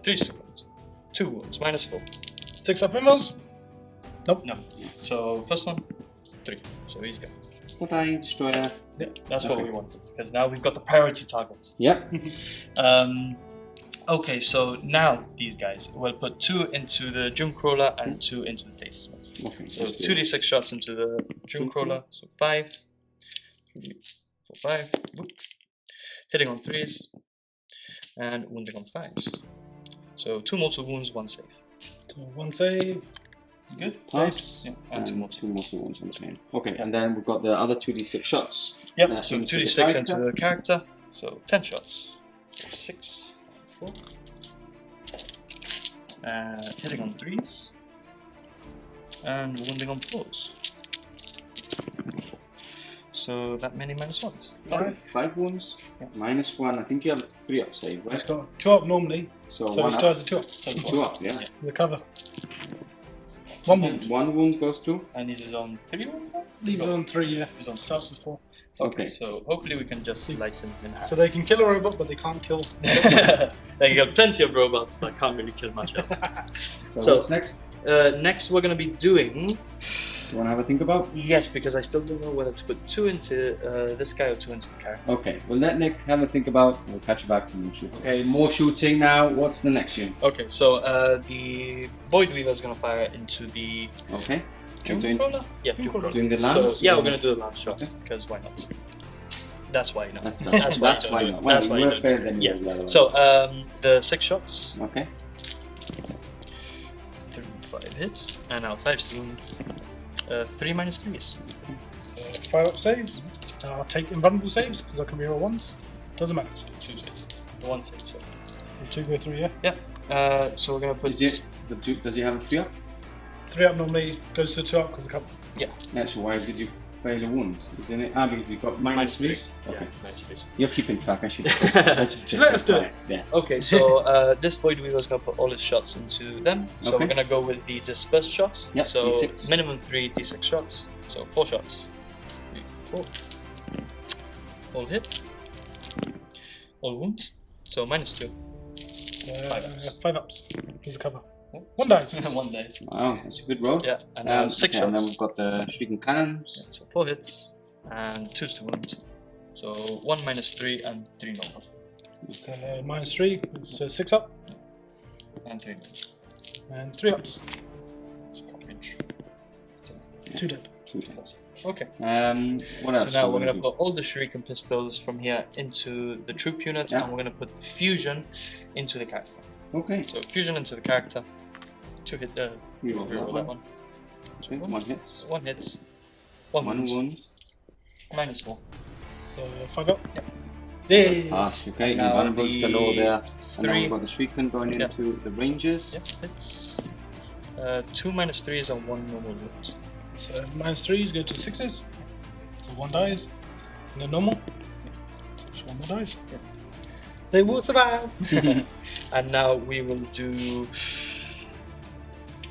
3 wounds, 2 wounds, -4. 6 up involves? Nope. No. So first one, 3. So he's gone. Bye-bye, destroyer. That's what Okay. we wanted, because now we've got the priority targets. Yep. Okay, so now these guys, we'll put 2 into the June Crawler and 2 into the Detachment. Okay. So 2d6 shots into the June Crawler, so 5, 3, 4, 5, whoop. Hitting on 3s, and wounding on 5s. So 2 mortal wounds, 1 save. So 1 save. You good? Pass. Yeah, and 2 And mortal. 2 mortal wounds on the main. Okay, and then we've got the other 2d6 shots. Yep, so into the 2d6 into character. the character, so 10 shots. So 6, 4. Hitting on 3s, and wounding on 4s. So that many -1s. 5 wounds. Yeah. -1. I think you have 3 up save, It's right? got 2 up normally, So so 1 he up. still has a 2 up. So 2 up, yeah. The cover. 1 wound. 1 wound goes through. And this is on 3 wounds now? Leave it on 3, yeah. He's on Starts with 4. Okay, Okay. so hopefully we can just slice him in half. So they can kill a robot, but they can't kill. They got plenty of robots, but can't really kill much else. So what's next? Next we're going to be doing... You want to have a think about? Yes, because I still don't know whether to put 2 into this guy or 2 into the character. Okay, we'll let Nick have a think about. We'll catch you back from the shoot. Okay, more shooting now. What's the next unit? Okay, so the Void Weaver is going to fire into the Okay. June doing, Crawler? Yeah, June June Crawler. Crawler. doing the So, lance? yeah, or- we're going to do the lance shot, Okay. because why not? That's why not. That's why that's you why don't not. do it. Well, That's you why you were don't fair do than it. you Yeah. were the other one. So the 6 shots, Okay. 3, 5 hits, and now 5 wound, 3 -3s. So 5 up saves. I'll take invulnerable saves, because I can reroll 1s. Doesn't matter. 2 saves. 1 save, so. The 2 go through, yeah. Yeah. So we're gonna put. Does he have a 3 up? 3 up normally goes to 2 up because the cover. Yeah, so why did you fail a wound? Isn't it? Because you've got -3s? Okay. Yeah, -3s. You're keeping track, I should. Let us do it. Yeah. Okay, so this Void Weaver is gonna put all his shots into them. So Okay. we're gonna go with the dispersed shots. Yep, So D6. minimum 3 d6 shots. So 4 shots. 3, 4. All hit. All wounds. So -2. 5 ups because the cover. 1 dice. 1 die. Wow, that's a good roll. Yeah, and now 6 okay, and then shots. we've got the Shuriken cannons. So 4 hits and 2 to wound. So 1 -3 and 3 normal. So -3, so 6 up And 3 and 3 ups. damage. 2 dead. 2 times. Okay. What else? So now we're gonna going to put all the Shuriken pistols from here into the Troupe units, Yeah. and we're going to put fusion into the character. Okay. So fusion into the character. 2 hit. Reroll Reroll that one. Okay, 1 hits. 1 hits. 1 1 wounds. wound. -4. So 5 up. Yep. Yay! Pass, okay. Now Invulnerables the- galore there. And then 3. we've got the Shuriken going Yeah. into the Rangers. Yeah, hits. 2 -3s and 1 normal wound. So -3s go to 6s. So 1 dies. And then normal. So just 1 more dies. They will survive. And now we will do.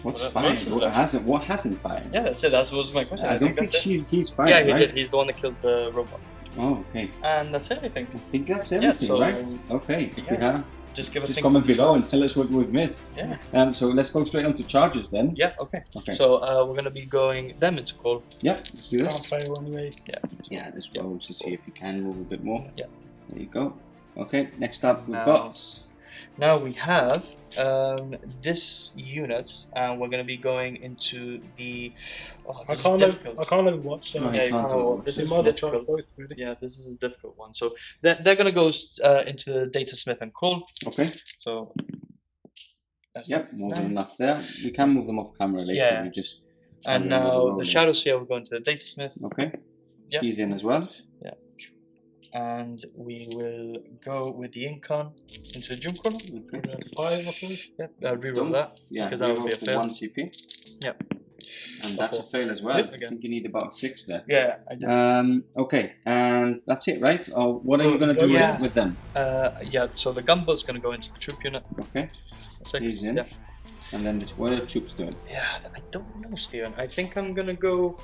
What's What fine? else is left? What hasn't fine? Yeah, that's it. That was my question. I don't think that's it. he's fine. Yeah, he right? did. He's the one that killed the robot. Oh, okay. And that's it, I think. I think that's everything, so- right? Okay. If we yeah. have, Just give a just think comment of the below and charge. tell us what we've missed. Yeah. So let's go straight on to charges then. Yeah, okay. Okay. So we're going to be going them into call. Yep. Let's do Can't this. fail anyway. Yeah. Let's roll to see if you can move a bit more. Yeah. There you go. Okay. Next up, we've Now- got. Now we have this unit, and we're going to be going into the. Oh, I this is can't difficult. overwatch. So No, Yeah, you can't can't do overwatch. it. This you is might as well try difficult. both, really. Yeah, this is a difficult one. So they're going to go into the Datasmith and crawl. Okay. So. That's Yep. that. More than enough there. We can move them off camera later. Yeah. We just. And carry on now the rolling. Shadowseer will go into the Datasmith. Okay. Yep. He's in as well. And we will go with the Yncarne into the Doom Crawler. Okay. 5 or so. Yep, reroll Don't- that. Yeah. because that would be a reroll for fail. 1 CP. Yep. And that's a Four. fail as well. Yep, I again. think you need about 6 there. Yeah, I did. Okay, and that's it, right? Or what are you going to do Yeah. with them? Yeah, so the gunboat's going to go into the troop unit. Okay, 6. he's in. Yeah. And then what are the troops doing? Yeah, I don't know, Steven. I think I'm going to go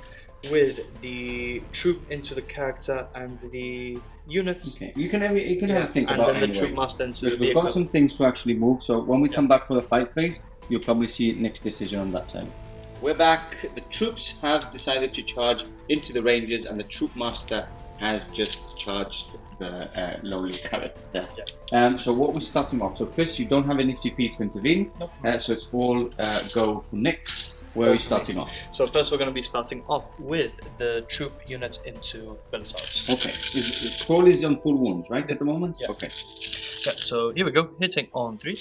with the troop into the character and the unit. Okay, you can have a think and about then it the anyway. troop master into Because the we've got vehicle. some things to actually move, so when we come back for the fight phase, you'll probably see Nick's decision on that side. We're back. The troops have decided to charge into the Rangers, and the troop master has just charged the lowly carrot there. Yeah. So what we're starting off. So Chris, you don't have any CP to intervene, Nope. so it's all go for Nick. Where are we starting off? So first we're going to be starting off with the troop unit into Belisarius. Okay, Crawl is on full wounds, right, at the moment? Yeah. Okay. Yeah, so here we go, hitting on 3.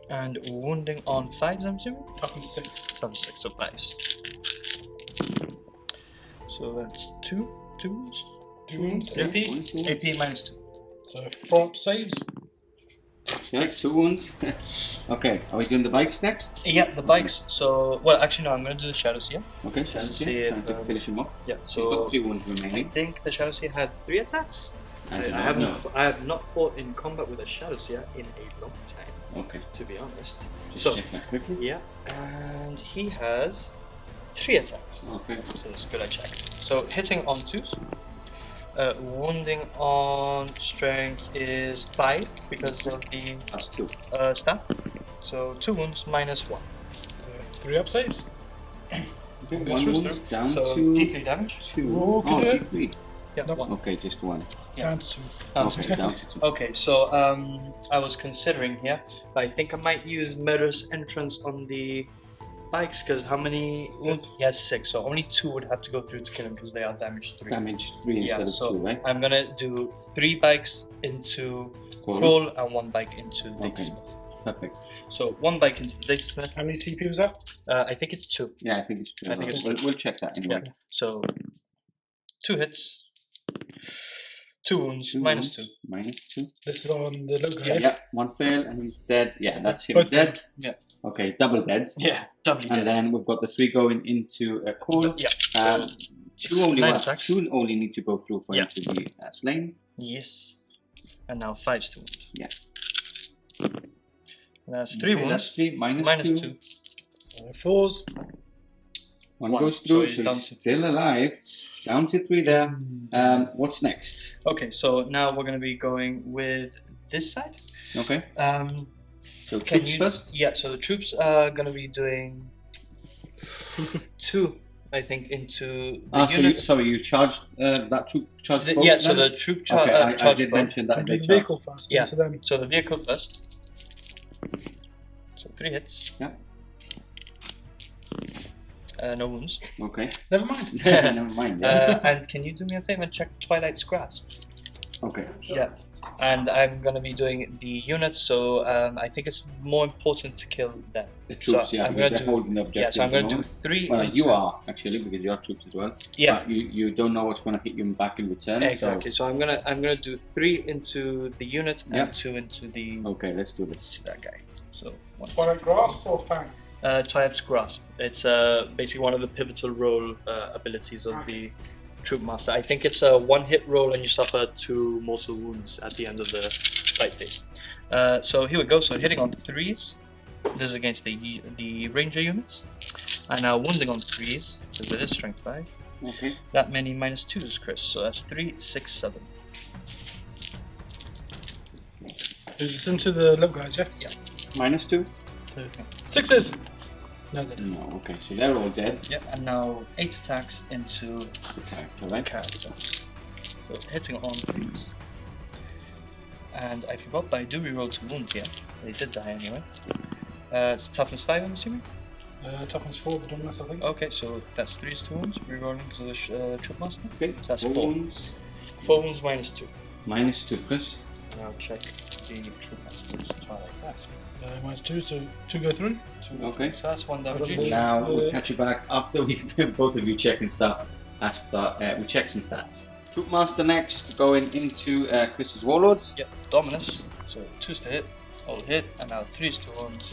And wounding on 5s, I'm assuming? Tough is 6. Tough 6, so 5s. So that's 2 wounds. 2 wounds. Yeah. AP. AP -2. So 4 saves. Yeah, 2 wounds. Okay, are we doing the bikes next? Yeah, the bikes. So, well, actually, no, I'm going to do the Shadowseer. Okay, See Shadowseer, it, trying to finish him off. Yeah, So you've got so 3 wounds I remaining. think the Shadowseer had 3 attacks. I do I not haven't. know. I have not fought in combat with a Shadowseer in a long time, Okay, to be honest. just So, check that quickly. yeah, and he has 3 attacks. Okay, So it's good I checked. So hitting on 2s. Wounding on strength is 5 because of the that's 2. staff. So 2 wounds -1. So 3 up saves. Okay, Okay, 1 sure, wound sir. down So to D3 damage. 2. Oh, Oh, okay. D3. Yeah, Nope. 1. Okay, just 1. Yeah. Down to 2. Okay, down to 2. Okay, so I was considering here, but I think I might use Mirror's Entrance on the bikes because how many? 6. Yes, 6. So only 2 would have to go through to kill him because they are damaged 3. Damage 3 Yeah, instead so of 2, right? I'm gonna do 3 bikes into Cool. Crawl and 1 bike into Okay. Datasmith. Perfect. So 1 bike into the Datasmith. How many CP was that? I think it's 2. Yeah, I think it's 2. I think it's we'll check that anyway. Yeah. So 2 hits, 2 wounds, 2 -2. wounds, -2. This is on the local. Yeah. Yeah, 1 fail and he's dead. Yeah, that's him Both dead. Yeah. Okay, double deads. Yeah, doubly And dead. then we've got the 3 going into a call. Yeah. 2 only 9 well, attacks. 2 only need to go through for Yeah. him to be slain. Yes. And now 5's 2 wounds. Yeah. And that's 3 Okay, That's wounds. 3 minus 2. -2. So 4s. 1 1, goes so through, he's so down he's to 3. still alive. Down to 3 there. What's next? Okay, so now we're going to be going with this side. Okay, so Can troops you, first. Yeah, so the troops are going to be doing 2, I think, into the So unit. you charged that troop charged both Yeah, so then? the troop Okay, I charge did both. mention that. Do they the charged. vehicle first. Yeah. Into them. So the vehicle first. So 3 hits. Yeah. No wounds. Okay. Never mind. Never mind. Yeah. And can you do me a favor and check Twilight's grasp? Okay. Yeah. And I'm gonna be doing the units, so I think it's more important to kill them. The troops, So yeah, I'm because gonna they're do- holding the objective. Yeah, so I'm gonna at the do moment. 3. Well, into- you are actually because you are troops as well. Yeah, But you don't know what's going to hit you back in return. exactly. So I'm gonna do 3 into the unit and Yep. 2 into the Okay, let's do this. to that guy. So one. Twilight Grasp or Fang? Triumph's Grasp. It's basically one of the pivotal role abilities of the Troupe Master. I think it's a 1-hit roll and you suffer 2 mortal wounds at the end of the fight phase. So here we go. So hitting on 3s. This is against the ranger units. And now wounding on 3s, because it is strength 5. Okay. That many -2s, Chris. So that's 3, 6, 7. Is this into the little guys, yeah? -2? So, 6s! No, they don't. No, okay, so they're all dead. Yep, and now 8 attacks into The character, the right? character. So hitting on 3s. And I forgot, but I do reroll to wound here. They did die anyway. It's toughness 5, I'm assuming? Toughness 4, but dominance, I think. Okay, so that's 3's to wounds, rerolling because of the Troupe Master. Okay, So that's 4 4. wounds. 4 wounds -2. -2, Chris. Now check the Troupe Master's Twilight Grasp. -2, so 2 go through. Okay. So that's 1 damage Okay. each. Now we'll catch you back after we both of you checking stuff. After we check some stats. Troop Master next, going into Chris's Warlords. Yep, Dominus. So 2's to hit, all hit, and now 3's to wounds.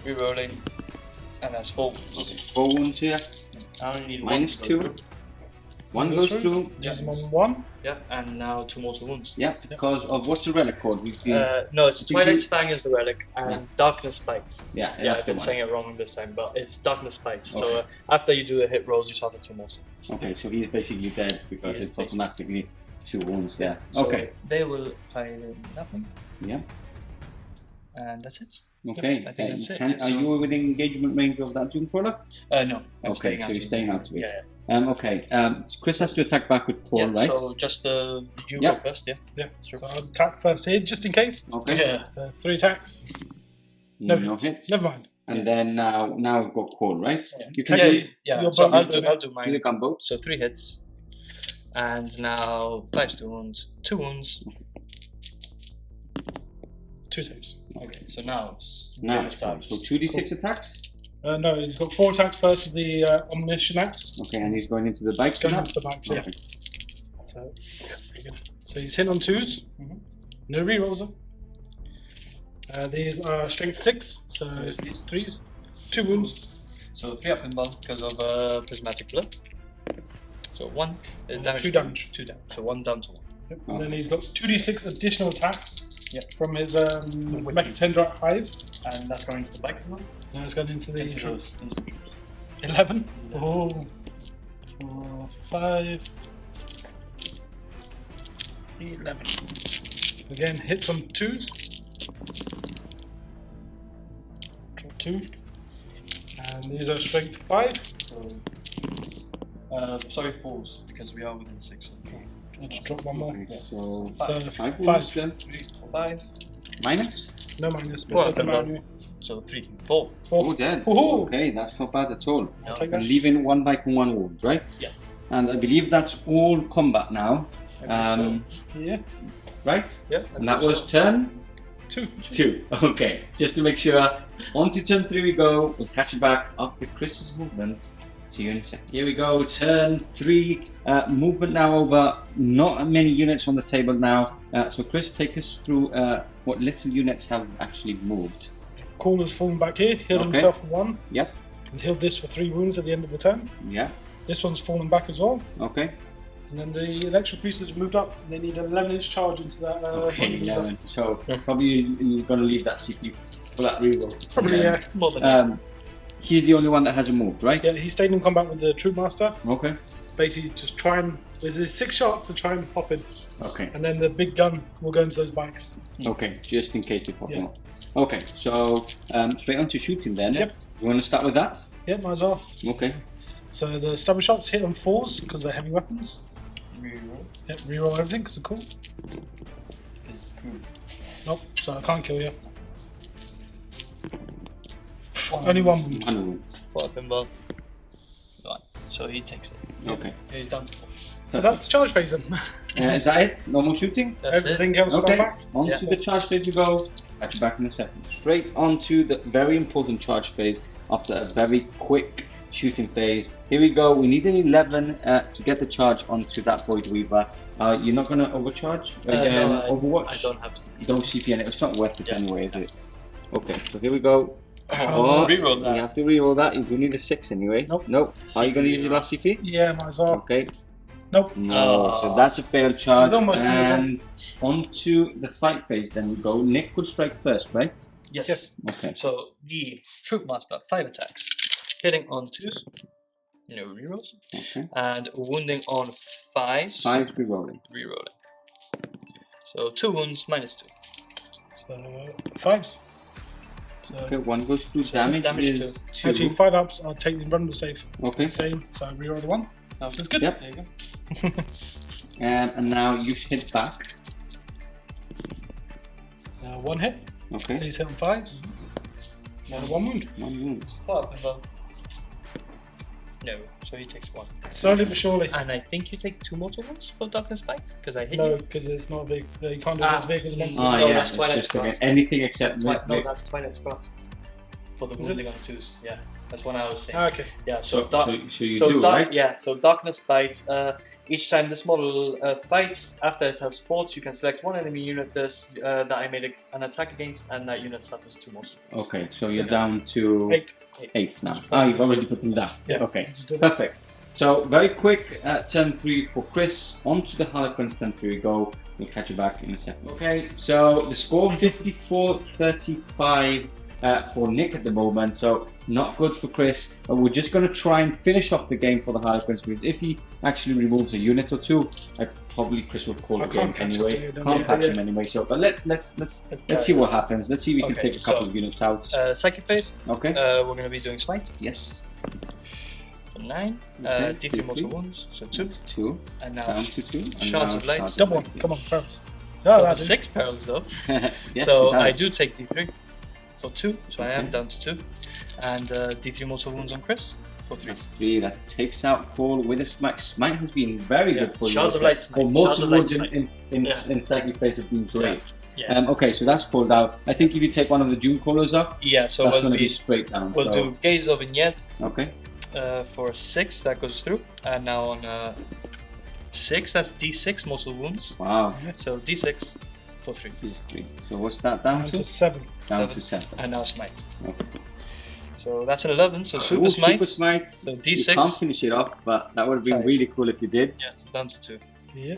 Rerolling, and that's 4 wounds. Okay, 4 wounds here. I only need 1 to go -2. through. 1 goes through. Yeah. Use them on 1. Yeah, and now 2 mortal wounds. Yeah, because of what's the relic called? We've been, No, it's Did Twilight's you- Fang is the relic, and Yeah. Darkness Bites. yeah, Yeah, that's I've the been one. saying it wrong this time, but it's Darkness Bites. Okay. So after you do the hit rolls, you suffer 2 mortal. Okay, so he's basically dead because He is it's basically- automatically 2 wounds there. So Okay, they will pile in nothing, yeah, and that's it. okay. I think that's it. Are So- you within engagement range of that Doom product? No. I'm Okay, staying so out you're of staying it. out of it. Yeah. Okay, Chris has to attack back with Paul, Yeah, right? so just you Yeah. go first, yeah? Yeah. Sure. So I'll attack first here, just in case. Okay. Yeah. 3 attacks. No, No hits. hits. Never mind. And then now we've got Paul, right? Yeah. You can Yeah, do yeah. Your So bow I'll unit. do do the mine. gun boats. So 3 hits. And now 5's to wounds, 2 wounds. 2 saves. Okay, so now it's Now really it's time. starts. So 2d6 attacks. No, he's got 4 attacks first with the Omniscient Axe. Okay, and he's going into the bikes Going now. into the back, yeah. Okay. So, yeah, pretty good. So he's hit on 2s. Mhm. No rerolls though. These are strength 6, so Where's these? 3s. 2 wounds. So 3 up in ball because of prismatic blood. So 1 damage. 2 damage. 2 damage. So 1 down to 1. Yep. And then he's got 2d6 additional attacks Yep. from his Mechatendrite Hive. And that's going to the bikes as well. Now it's going into the Into troop. those- into the troops. 11. Oh. 4, 5. 11. Again, hits on 2s. Drop 2. And these are strength 5. Sorry, 4s because we are within 6. Let's drop one more. Okay, so So 5 5. wounds then. 3, 5. Minus. No minus, but Well, doesn't then matter. So 3, 4. 4 dead. Woohoo! Okay, that's not bad at all. I'll take And that. leaving 1 bike and 1 wound, right? Yes. And I believe that's all combat now. Yeah. Right? Yeah. And that was turn 2. 2. Okay, just to make sure. On to turn 3 we go. We'll catch you back after Chris's movement. See you in a second. Here we go, turn 3. Movement now over not many units on the table now. So Chris, take us through what little units have actually moved. Caller's fallen back here, healed Okay. himself for 1, Yep. and healed this for 3 wounds at the end of the turn. Yeah. This one's fallen back as well. Okay. And then the Electric Priest has moved up, and they need an 11-inch charge into that. Okay, one. 11. So probably you're going to leave that CP for that reroll. Probably, yeah. More than He's the only one that hasn't moved, right? Yeah, he stayed in combat with the Troupe Master. Okay. Basically, just try and, with his 6 shots, to try and pop in. Okay. And then the big gun will go into those bikes. Okay, just in case you pop Yeah. up. Okay, so straight on to shooting then. Yep. You want to start with that? Yeah, might as well. Okay. So the stubborn shots hit on 4s because they're heavy weapons. reroll. Yep, reroll everything because they're cool. Is cool. Nope, so I can't kill you. Only 1 wound. 1 wound. 4 up in ball. 1. so he takes it. Okay. Yeah, he's down to 4. So that's the charge phase then. Is that it? No more shooting? That's Everything it. else Okay, back. on Yeah. to the charge phase we go. Catch you back in a second. Straight on to the very important charge phase after a very quick shooting phase. Here we go. We need an 11 to get the charge onto that Void Weaver. You're not going to overcharge? No, Overwatch? I don't have to. You don't CP and it's not worth it Yeah. anyway, is it? Okay, so here we go. Oh, reroll that. You have to reroll that. You do need a 6 anyway. Nope. Are you going to use your last CP? Yeah, might as well. Okay. Nope. No, so that's a failed charge. It's almost And onto the fight phase then we go. Nick could strike first, right? Yes. Okay. So the Troupe Master, 5 attacks, hitting on 2s, no rerolls, Okay. and wounding on 5s, 5 rerolling. rerolling. So 2 wounds, -2. So 5s. So Okay, 1 goes through. So Damage damage is to- 2. actually 5 ups. I'll take the rundle save. Okay. Same. So I reroll the 1. Oh, That's good. Yep. There you go. And now you hit back. 1 hit. Okay. He's hit on 5s. 1 wound. 1 wound. What happened, Bob? No, so he takes 1. Slowly but surely. And I think you take 2 mortal wounds for Darkness Bite, because I hit No, you. because it's not a vehicle. You can't do it as vehicles and monsters. Oh No, yeah, that's it's Twilight's just again, Grasp. anything except No, that's Twilight's Grasp. For the Is wounding on 2s, yeah. That's what I was saying. Ah, okay. Yeah, So, so, so you do, right? Yeah, so Darkness Bite. Each time this model fights, after it has fought, you can select one enemy unit that I made an attack against, and that unit suffers 2 monsters. Okay, so you're down to 8. 8 now. Ah, you've already put them down. Yeah. Okay, Just do that. perfect. So very quick, turn 3 for Chris. On to the Harlequins, turn 3 we go. We'll catch you back in a second. Okay, so the score 54-35 for Nick at the moment, so not good for Chris. But we're just going to try and finish off the game for the Harlequins, because if he actually removes a unit or 2, probably Chris will call I the game can't catch anyway. him, Can't catch yeah. him anyway. So, but let's see what happens. Let's see if we can Okay, take a couple so, of units out. Psychic Phase, Okay. we're going to be doing Smite Yes. for 9, Okay, D3 mortal D3. wounds, so 2, That's 2. and now Down to 2. And Shards now of Light. Shards Double Light, one. Come on, Ferris. double that is. 6 perils though. yes, So it does. I do take D3 for 2, so I am Okay. down to 2, and D3 mortal wounds on Chris for 3. That's 3. That takes out Paul with a Smite. Smite has been very Yeah, good for you. Shards of Light Smite. Well, most Shards of of the Light woods Smite. in Psychic Phase have been great. Yeah. Okay, so that's pulled out. I think if you take one of the Doom Callers off, Yeah, so that's we'll going to be be straight down. we'll so, do Gaze of Ynnead Okay. for 6, that goes through, and now on 6, that's D6 mortal wounds. Wow. So D6 for 3, These 3. So what's that down Down to? to 7. Down 7. to 7. and now Smite. Okay. So that's an 11, so Ooh, Super Smite. Super Smite. So You D6. can't finish it off, but that would have been 5. really cool if you did. Yeah, so down to 2. Yeah.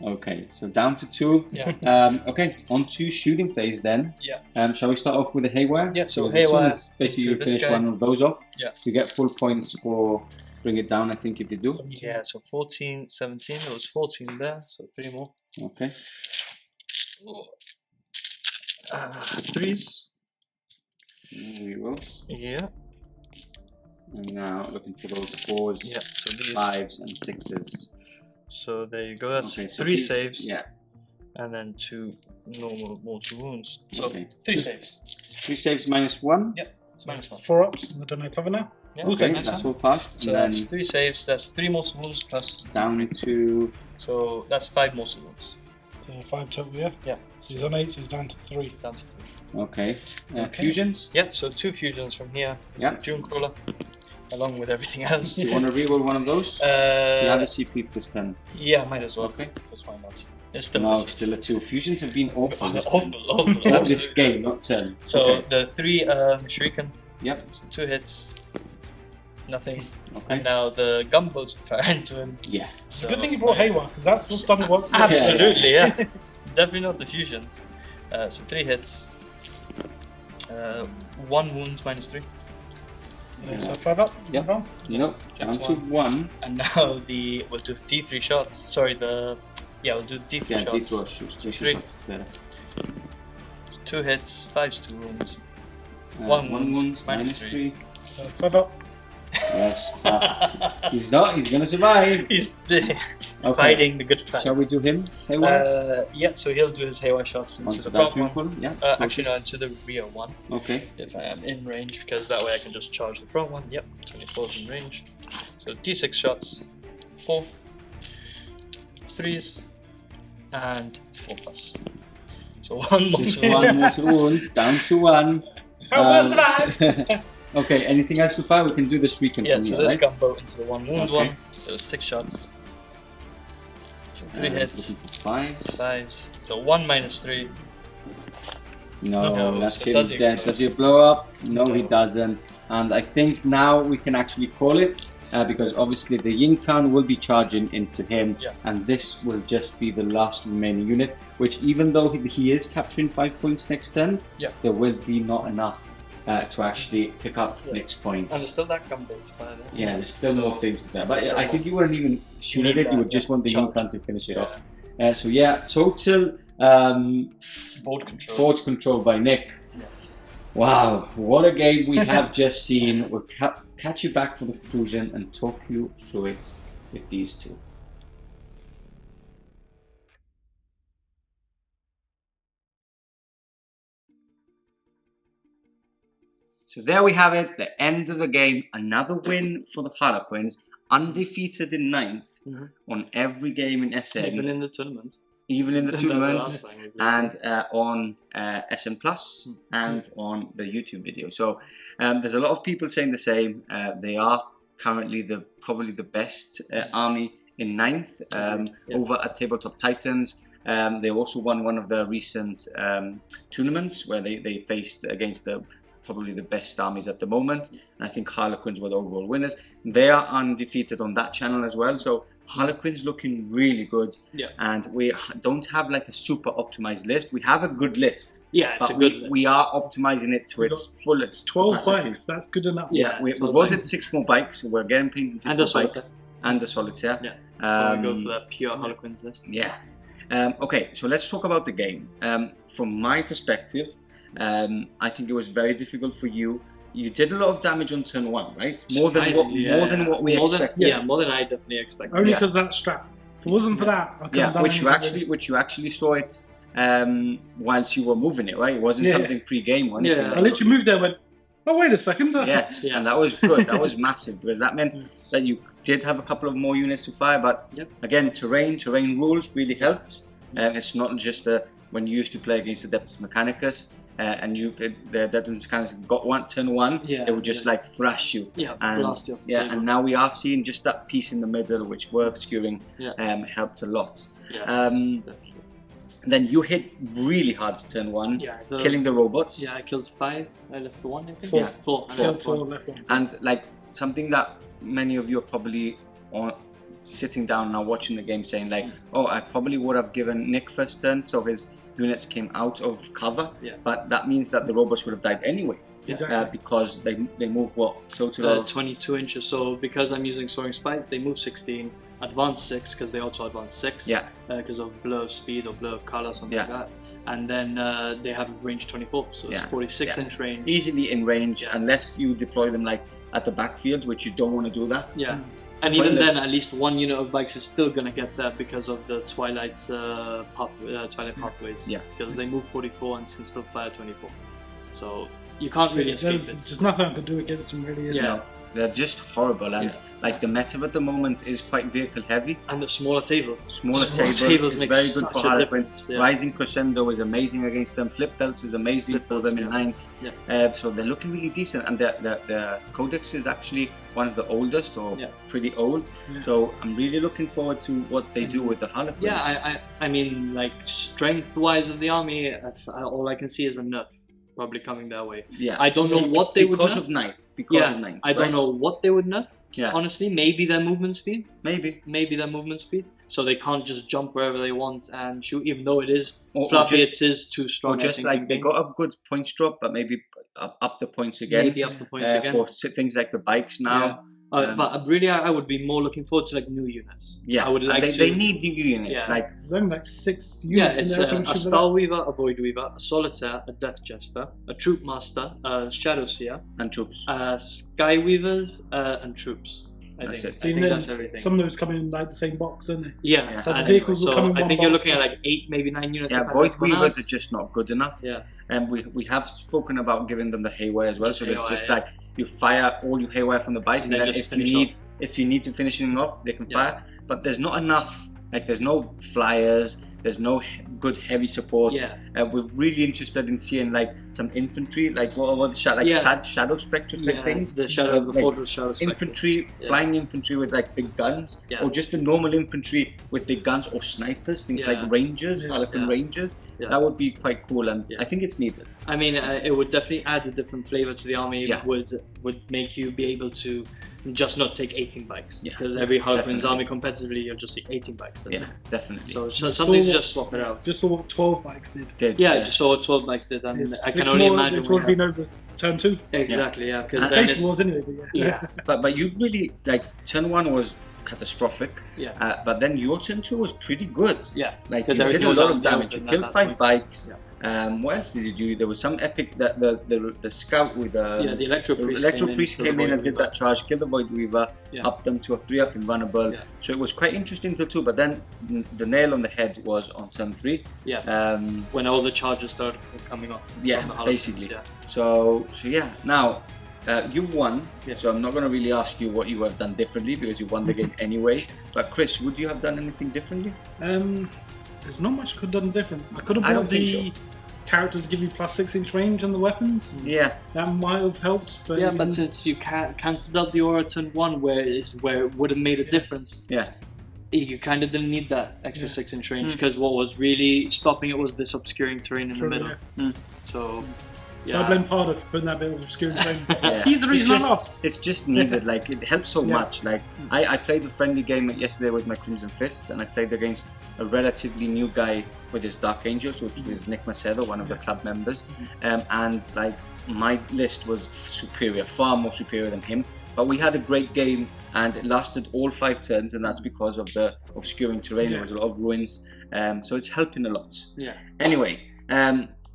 Okay, so down to 2. Yeah. Okay, on to shooting phase then. Yeah. Shall we start off with the haywire? Yeah, so Because as soon haywire as basically into you this finish guy. one of those off. Yeah. You get full points for bring it down. I think if you do. Yeah, so 14, 17, it was 14 there, so 3 more. Okay. 3s. Rerolls. Yeah. And now looking for those 4s, Yeah, so these. 5s, and 6s. So there you go, that's Okay, so 3 these- saves, Yeah. and then 2 normal mortal wounds. So Okay. 3 saves. 3 saves -1. Yeah, it's -1. 4 ups. I don't know, cover now. Yeah, Okay, nice that's one. all passed. So And that's then 3 saves, that's 3 mortal wounds plus, down into. so that's 5 mortal wounds. So 5 total, yeah? Yeah. So he's on 8, so he's down to 3. Down to 3. Okay. Okay. Fusions. Yeah, so 2 fusions from here. Yeah. Doom Crawler, along with everything else. Do you want to reroll one of those? You have a CP for this turn. Yeah, might as well. Okay. Because why not? It's still No, misses. still a 2. Fusions have been awful. This awful, turn. awful. Not this absolutely. game, not turn. So Okay. the 3 Shuriken, Yep. so 2 hits, nothing. Okay. And now the gunboats fire into him. Yeah. It's a good thing you brought haywire, because that's what's done the work. for me. Absolutely, yeah. Definitely not the fusions. So 3 hits, 1 wound -3, Yeah, so 5 up. Yep. 5 on. Nope. Down to 1. and now we'll do D3 shots. Sorry, we'll do D3 Yeah, shots. D2 shoots. 3. 2 hits, 5's 2 wounds. 1 wound, wound, -3. So 5 up. Yes, passed. He's not, he's gonna survive. He's fighting the good fight. Shall we do him? Haywire? Yeah, so he'll do his haywire shots into Onto the that front Doom one. Caller? Yeah. Actually, no, into the rear one. Okay. If I am in range, because that way I can just charge the front one. Yep, 24's in range. So D6 shots, 4, 3s, and 4+. So 1 Just mortal. one mortal wounds, down to 1. How was that? Okay, anything else to fire? We can do the Shuriken Yeah, from so here, this right? gunboat into the 1 wound Okay. one. So 6 shots. So 3 hits, Looking for 5. 5s. So 1 minus 3. No, No, that's so it. does He's he dead. explode? Does he blow up? No, he No. doesn't. And I think now we can actually call it because obviously the Yncarne will be charging into him, Yeah. and this will just be the last remaining unit. Which, even though he is capturing 5 points next turn, Yeah. there will be not enough to actually pick up Yeah. next points. And there's still that gunboat fire there. Yeah, there's still more things to that. But Still I more. think you wouldn't even shoot Need at it. You that, would just yeah. want the Charge. Yncarne to finish it Yeah. off. So yeah, total Board control. board control by Nick. Yeah. Wow, what a game we have just seen. We'll catch you back for the conclusion and talk you through it with these two. So there we have it, the end of the game. Another win for the Harlequins, undefeated in 9th Mhm. on every game in SN, Even in the tournament. even in the The tournament, last time we played. and on SN Plus and on the YouTube video. So there's a lot of people saying the same. They are currently probably the best army in 9th over at Tabletop Titans. They also won one of the recent tournaments where they faced against probably the best armies at the moment. And I think Harlequins were the overall winners. They are undefeated on that channel as well. So Harlequins looking really good. Yeah. And we don't have like a super optimized list. We have a good list. Yeah, it's But a good list. we are optimizing it to We its fullest 12 capacity. bikes, that's good enough. Yeah. We've 12 ordered bikes. 6 more bikes. We're getting painted 6 And more a solitaire. bikes. And a solitaire. Yeah. Um, we go for that pure Harlequins list. yeah. Okay, so let's talk about the game. From my perspective, I think it was very difficult for you. You did a lot of damage on turn 1, right? More than what we expected. Yeah, more than I definitely expected. Only Yeah. because that strap. If it wasn't for that, I couldn't have done which you anything actually saw it whilst you were moving it, right? It wasn't Yeah. something pre-game or anything. Yeah. with it. like I literally moved there and went, oh, wait a second. Yes, Yeah. and that was good. That was massive because that meant that you did have a couple of more units to fire. But Yep. again, terrain rules really helps. It's not just when you used to play against Adeptus Mechanicus and the Adeptus Mechanicus got turn 1, Yeah, they would just like thrash you. Yeah, And blast you off the yeah, table. and now we are seeing just that piece in the middle, which were obscuring, helped a lot. Yes, um, definitely. Then you hit really hard turn 1, Yeah, killing the robots. Yeah, I killed 5. I left the 1, I think. 4. Yeah, 4. I Four, left four, 1. left one. And like something that many of you are probably sitting down now watching the game saying like, oh, I probably would have given Nick first turn so his units came out of cover. Yeah. But that means that the robots would have died anyway. Exactly. Because they move what? Total of 22 inches. So because I'm using Soaring Spike, they move 16, advance 6 because they also advance 6. Yeah. Because of blur of speed or blur of color, something Yeah. like that. And then they have range 24, so it's Yeah. 46 Yeah. inch range. easily in range Yeah. unless you deploy them like at the backfield, which you don't want to do that. Yeah. And even then, at least 1 unit of bikes is still gonna get that because of the Twilight's Twilight pathways. Yeah. Because they move 44 and can still fire 24. So you can't really escape There's it. just nothing I could do against them, really. Is Yeah. there? They're just horrible, and Yeah. like the meta at the moment is quite vehicle heavy. And the smaller table. Smaller Smaller table tables is make very good such for a Harlequins. difference, yeah. Rising Crescendo is amazing against them. Flip Belts is amazing Flip for Belts, them in yeah. 9th. Yeah. So they're looking really decent, and their codex is actually one of the oldest or Yeah. pretty old. Yeah. So I'm really looking forward to what they do with the Harlequins. Yeah, I mean, like strength-wise of the army, all I can see is a nerf probably coming their way. Yeah. I don't know what they would because nerf. of 9th. Because Yeah, of 9th. I don't right? know what they would nerf. Yeah. Honestly, maybe their movement speed. Maybe. Maybe their movement speed, so they can't just jump wherever they want and shoot, even though it is Or fluffy. just- It is too strong. Or I just think, like in they game. got a good points drop, but maybe up the points again. maybe up the points again. For things like the bikes now. But really, I would be more looking forward to like new units. Yeah, I would like they need new units. Yeah. Like There's only like 6 Yeah, units in it's there. a some shit like Star Weaver, a Void Weaver, a Solitaire, a Death Jester, a Troupe Master, a Shadowseer, and troops. Sky Weavers, and Troops. I That's think. it. I think And then that's everything. some of those come in like the same box, don't they? Yeah, Yeah. So the and vehicles will so come in I one think you're box. looking at like 8, maybe 9 units. Yeah, if I Void had to pronounce. Weavers are just not good enough. Yeah. And we have spoken about giving them the haywire as well. Just So it's haywire, just yeah. like you fire all your haywire from the bikes, and And then then just if you finish need off. if you need to finish it off, they can Yeah. fire. But there's not enough. Like there's no flyers. There's no good heavy support. Yeah. We're really interested in seeing like some infantry, like what are the shadow spectre type things. The shadow of the Like, fortress shadow spectre. Infantry, Yeah. flying infantry with like big guns, Yeah. or just the normal infantry with big guns, or snipers, things Yeah. like rangers, Yeah. Harlequin Yeah. rangers. Yeah. That would be quite cool, and Yeah. I think it's needed. I mean, it would definitely add a different flavor to the army. Yeah. Would make you be able to just not take 18 bikes. Yeah, Because every Harlequin's definitely. army competitively, you're just 18 bikes. That's Yeah, it. definitely. So Just something to saw- just swap it out. Just saw what 12 bikes did. Did, Just saw what 12 bikes did, and It's I can 6 only more, imagine. This would have been over turn 2. Exactly, yeah. Because And then Basic it's, was anyway, but yeah. yeah, but you really like turn 1 was catastrophic. yeah, But then your turn 2 was pretty good. yeah. Like 'Cause you did everything a was lot on of the damage. You open at killed that 5 point. bikes. What else did you do? There was some epic that the scout with Yeah, the Electro Priest. Priest came in and did that charge, killed the Void Weaver, Yeah. upped them to a 3-up invulnerable. Yeah. So it was quite interesting to too. But then the nail on the head was on turn 3. Yeah. Um, When all the charges started coming off. Yeah, from the Harlequins, basically. Yeah. so yeah. Now you've won. Yeah. So I'm not going to really ask you what you have done differently because you won the game anyway. But Chris, would you have done anything differently? There's not much I could have done different. I could have I don't bought think the characters to give you plus 6-inch range on the weapons. Yeah. That might have helped. But Yeah, but even- since you cancelled out the aura turn 1, where it would have made a difference. Yeah. You kind of didn't need that extra Yeah. 6-inch range because what was really stopping it was this obscuring terrain in True, the middle. yeah. So, So I blame Pardo for putting that bit of obscuring frame. Yeah. He's the reason It's I lost. It's just needed. Like it helps so Yeah. much. Like I played a friendly game yesterday with my Crimson Fists, and I played against a relatively new guy with his Dark Angels, which was Nick Macedo, one of the club members. And like my list was superior, far more superior than him. But we had a great game, and it lasted all 5 turns, and that's because of the obscuring terrain. There was a lot of ruins, so it's helping a lot. Yeah. Anyway,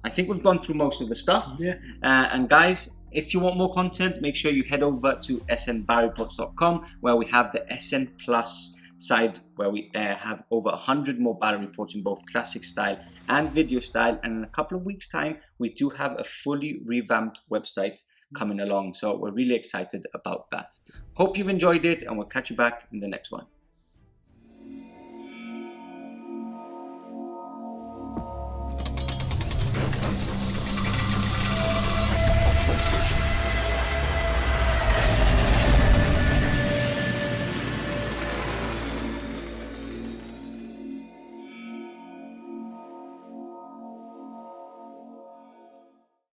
I think we've gone through most of the stuff. Yeah. And guys, if you want more content, make sure you head over to snbarreports.com, where we have the SN Plus side, where we have over 100 more battle reports in both classic style and video style. And in a couple of weeks' time, we do have a fully revamped website coming along. So we're really excited about that. Hope you've enjoyed it, and we'll catch you back in the next one.